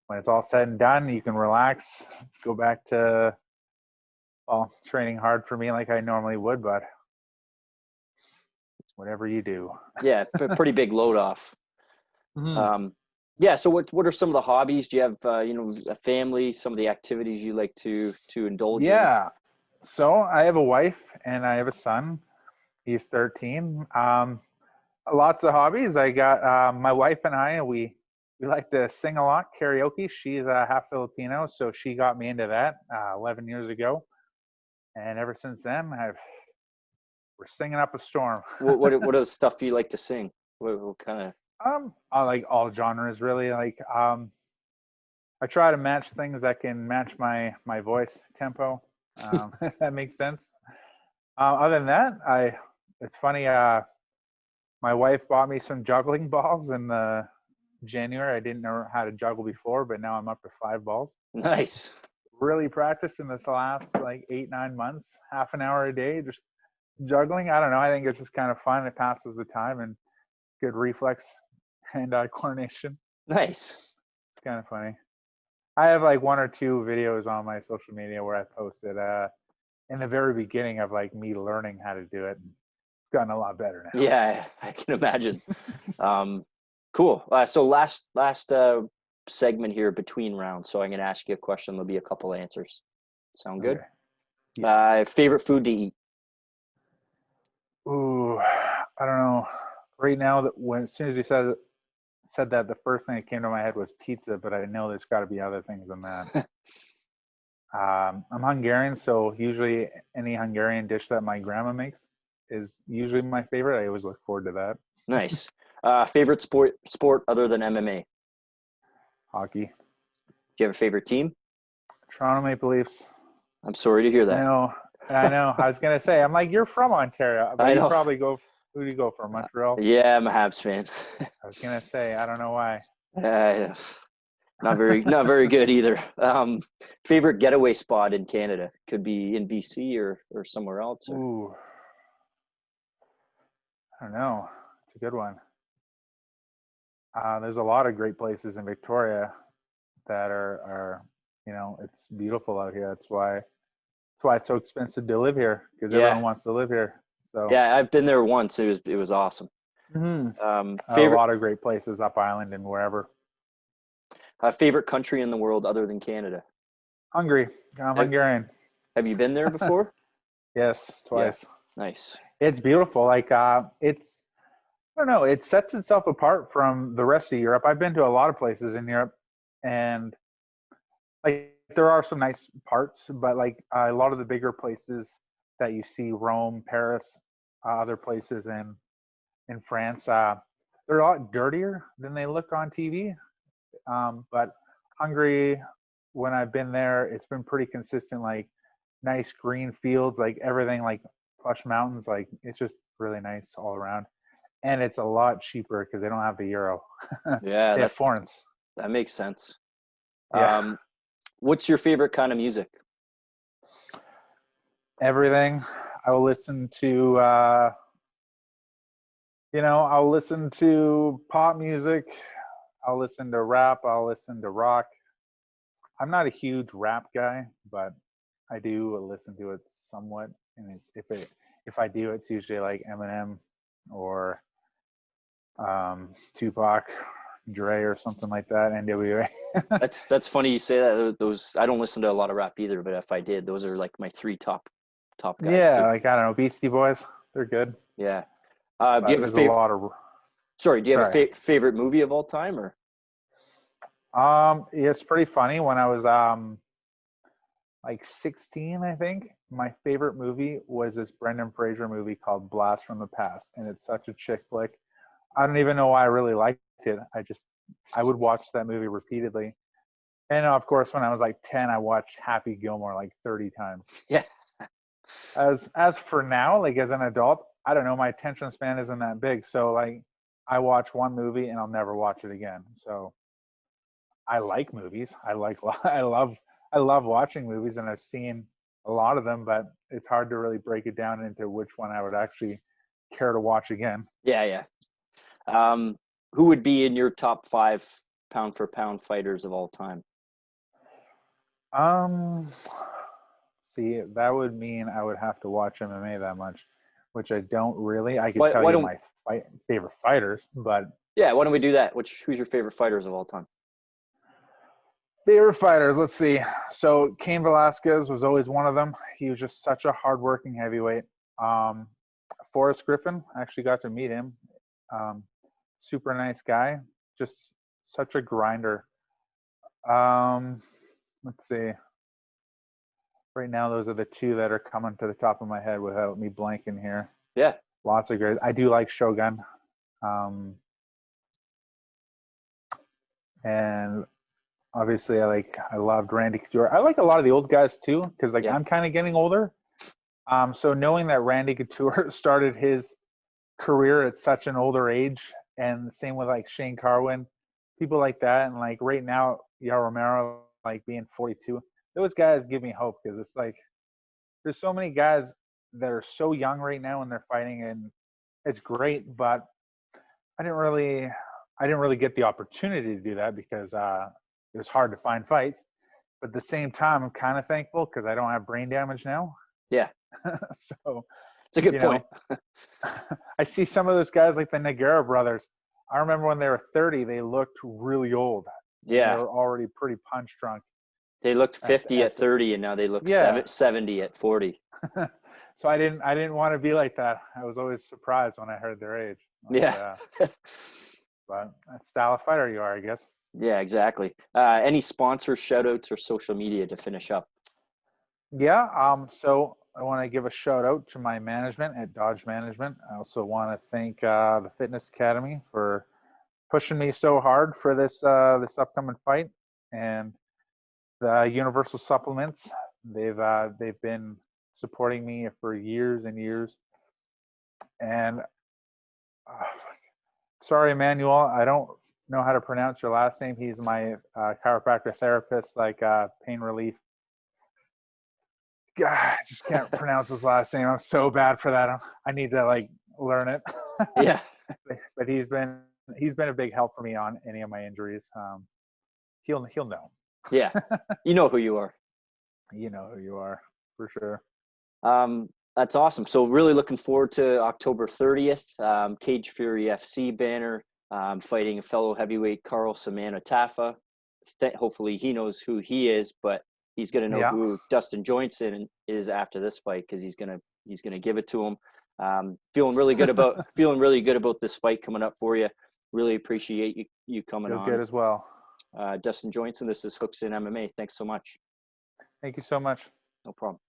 When it's all said and done, you can relax, go back to, training hard for me like I normally would, but whatever you do. Yeah, pretty big load off. Mm-hmm. Yeah, so what are some of the hobbies? Do you have, a family, some of the activities you like to indulge in? Yeah, so I have a wife and I have a son. He's 13. Lots of hobbies. I got my wife and I, we like to sing a lot, karaoke. She's half Filipino, so she got me into that 11 years ago. And ever since then, we're singing up a storm. what are the stuff you like to sing? What kind of? I like all genres, really. Like, I try to match things that can match my voice tempo. If that makes sense. Other than that, it's funny. My wife bought me some juggling balls in January. I didn't know how to juggle before, but now I'm up to 5 balls. Nice. Really practiced in this last like 8-9 months, half an hour a day, just juggling. I don't know. I think it's just kind of fun. It passes the time and good reflex and coordination. Nice. It's kind of funny. I have like 1 or 2 videos on my social media where I posted in the very beginning of like me learning how to do it. It's gotten a lot better now. Yeah, I can imagine. Cool. So last segment here between rounds. So I'm going to ask you a question. There'll be a couple answers. Sound good? Okay. Yes. Favorite food to eat? Ooh, I don't know. Right now, as soon as you said that, the first thing that came to my head was pizza, but I know there's got to be other things than that. I'm Hungarian, so usually any Hungarian dish that my grandma makes is usually my favorite. I always look forward to that. Nice. Favorite sport other than MMA? Hockey. Do you have a favorite team? Toronto Maple Leafs. I'm sorry to hear that. I know. I was gonna say, I'm like, you're from Ontario, but you probably go. Who do you go for? Montreal. Yeah, I'm a Habs fan. I was gonna say, I don't know why. Not very good either. Favorite getaway spot in Canada? Could be in BC or somewhere else. Or... Ooh, I don't know. It's a good one. There's a lot of great places in Victoria that are it's beautiful out here. That's why it's so expensive to live here, because everyone wants to live here. So yeah, I've been there once. It was awesome. Mm-hmm. A lot of great places up island and wherever. Favorite country in the world other than Canada? Hungary. I'm Hungarian. Have you been there before? Yes, twice. Yeah. Nice. It's beautiful. Like I don't know. It sets itself apart from the rest of Europe. I've been to a lot of places in Europe, and like there are some nice parts, but like a lot of the bigger places that you see, Rome, Paris, other places in France, they're a lot dirtier than they look on TV. But Hungary, when I've been there, it's been pretty consistent. Like nice green fields, like everything, like plush mountains. Like it's just really nice all around. And it's a lot cheaper because they don't have the euro. Yeah, They have forints. that makes sense. Yeah. What's your favorite kind of music? Everything. I will listen to, I'll listen to pop music. I'll listen to rap. I'll listen to rock. I'm not a huge rap guy, but I do listen to it somewhat. And it's if I do, it's usually like Eminem or Tupac, Dre, or something like that. NWA. That's funny you say that. Those I don't listen to a lot of rap either, but if I did, those are like my three top guys. Yeah, too. like I don't know, Beastie Boys. They're good. Yeah. Do you have a There's a lot of. Sorry, do you have Sorry. a favorite movie of all time, or? It's pretty funny. When I was like 16, I think my favorite movie was this Brendan Fraser movie called Blast from the Past, and it's such a chick flick. I don't even know why I really liked it. I would watch that movie repeatedly. And of course, when I was like 10, I watched Happy Gilmore like 30 times. Yeah. As for now, like as an adult, I don't know, my attention span isn't that big. So like I watch one movie and I'll never watch it again. So I like movies. I love watching movies, and I've seen a lot of them, but it's hard to really break it down into which one I would actually care to watch again. Yeah. Who would be in your top 5 pound for pound fighters of all time? See, that would mean I would have to watch MMA that much, which I don't really. I could tell you my favorite fighters, but yeah, why don't we do that? Who's your favorite fighters of all time? Favorite fighters, let's see. So Cain Velasquez was always one of them. He was just such a hardworking heavyweight. Forrest Griffin, I actually got to meet him. Super nice guy, just such a grinder. Let's see. Right now, those are the two that are coming to the top of my head without me blanking here. Yeah. Lots of great. I do like Shogun. And obviously, I loved Randy Couture. I like a lot of the old guys too, because I'm kind of getting older. So knowing that Randy Couture started his career at such an older age, and the same with like Shane Carwin, people like that, and like right now, Yair Romero, like being 42, those guys give me hope, because it's like there's so many guys that are so young right now and they're fighting, and it's great, but I didn't really get the opportunity to do that because it was hard to find fights. But at the same time, I'm kind of thankful because I don't have brain damage now. Yeah. So it's a good point. I see some of those guys like the Nogueira brothers. I remember when they were 30, they looked really old. Yeah. They were already pretty punch drunk. They looked 50 at 30, and now they look 70 at 40. So I didn't want to be like that. I was always surprised when I heard their age. Yeah. But that's style of fighter you are, I guess. Yeah, exactly. Any sponsor shout outs or social media to finish up? Yeah. So I want to give a shout out to my management at Dodge Management. I also want to thank the Fitness Academy for pushing me so hard for this upcoming fight, and the Universal Supplements. They've been supporting me for years and years. And sorry, Emmanuel, I don't know how to pronounce your last name. He's my chiropractor therapist, like pain relief. God, I just can't pronounce his last name. I'm so bad for that. I need to learn it. Yeah. But he's been a big help for me on any of my injuries. He'll know. Yeah. You know who you are. You know who you are, for sure. That's awesome. So really looking forward to October 30th, Cage Fury FC banner, fighting a fellow heavyweight, Carl Samana Tafa. Hopefully he knows who he is, but he's going to know who Dustin Joynson is after this fight, because he's going to give it to him. Feeling really good about this fight coming up for you. Really appreciate you coming Feel on. good as well. Dustin Joynson, this is Hooks in MMA. Thanks so much. Thank you so much. No problem.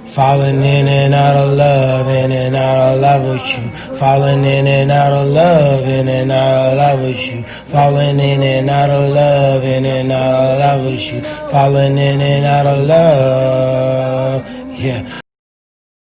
Falling in and out of love, in and out of love with you. Falling in and out of love, in and out of love with you. Falling in and out of love, in and out of love with you. Falling in and out of love, yeah.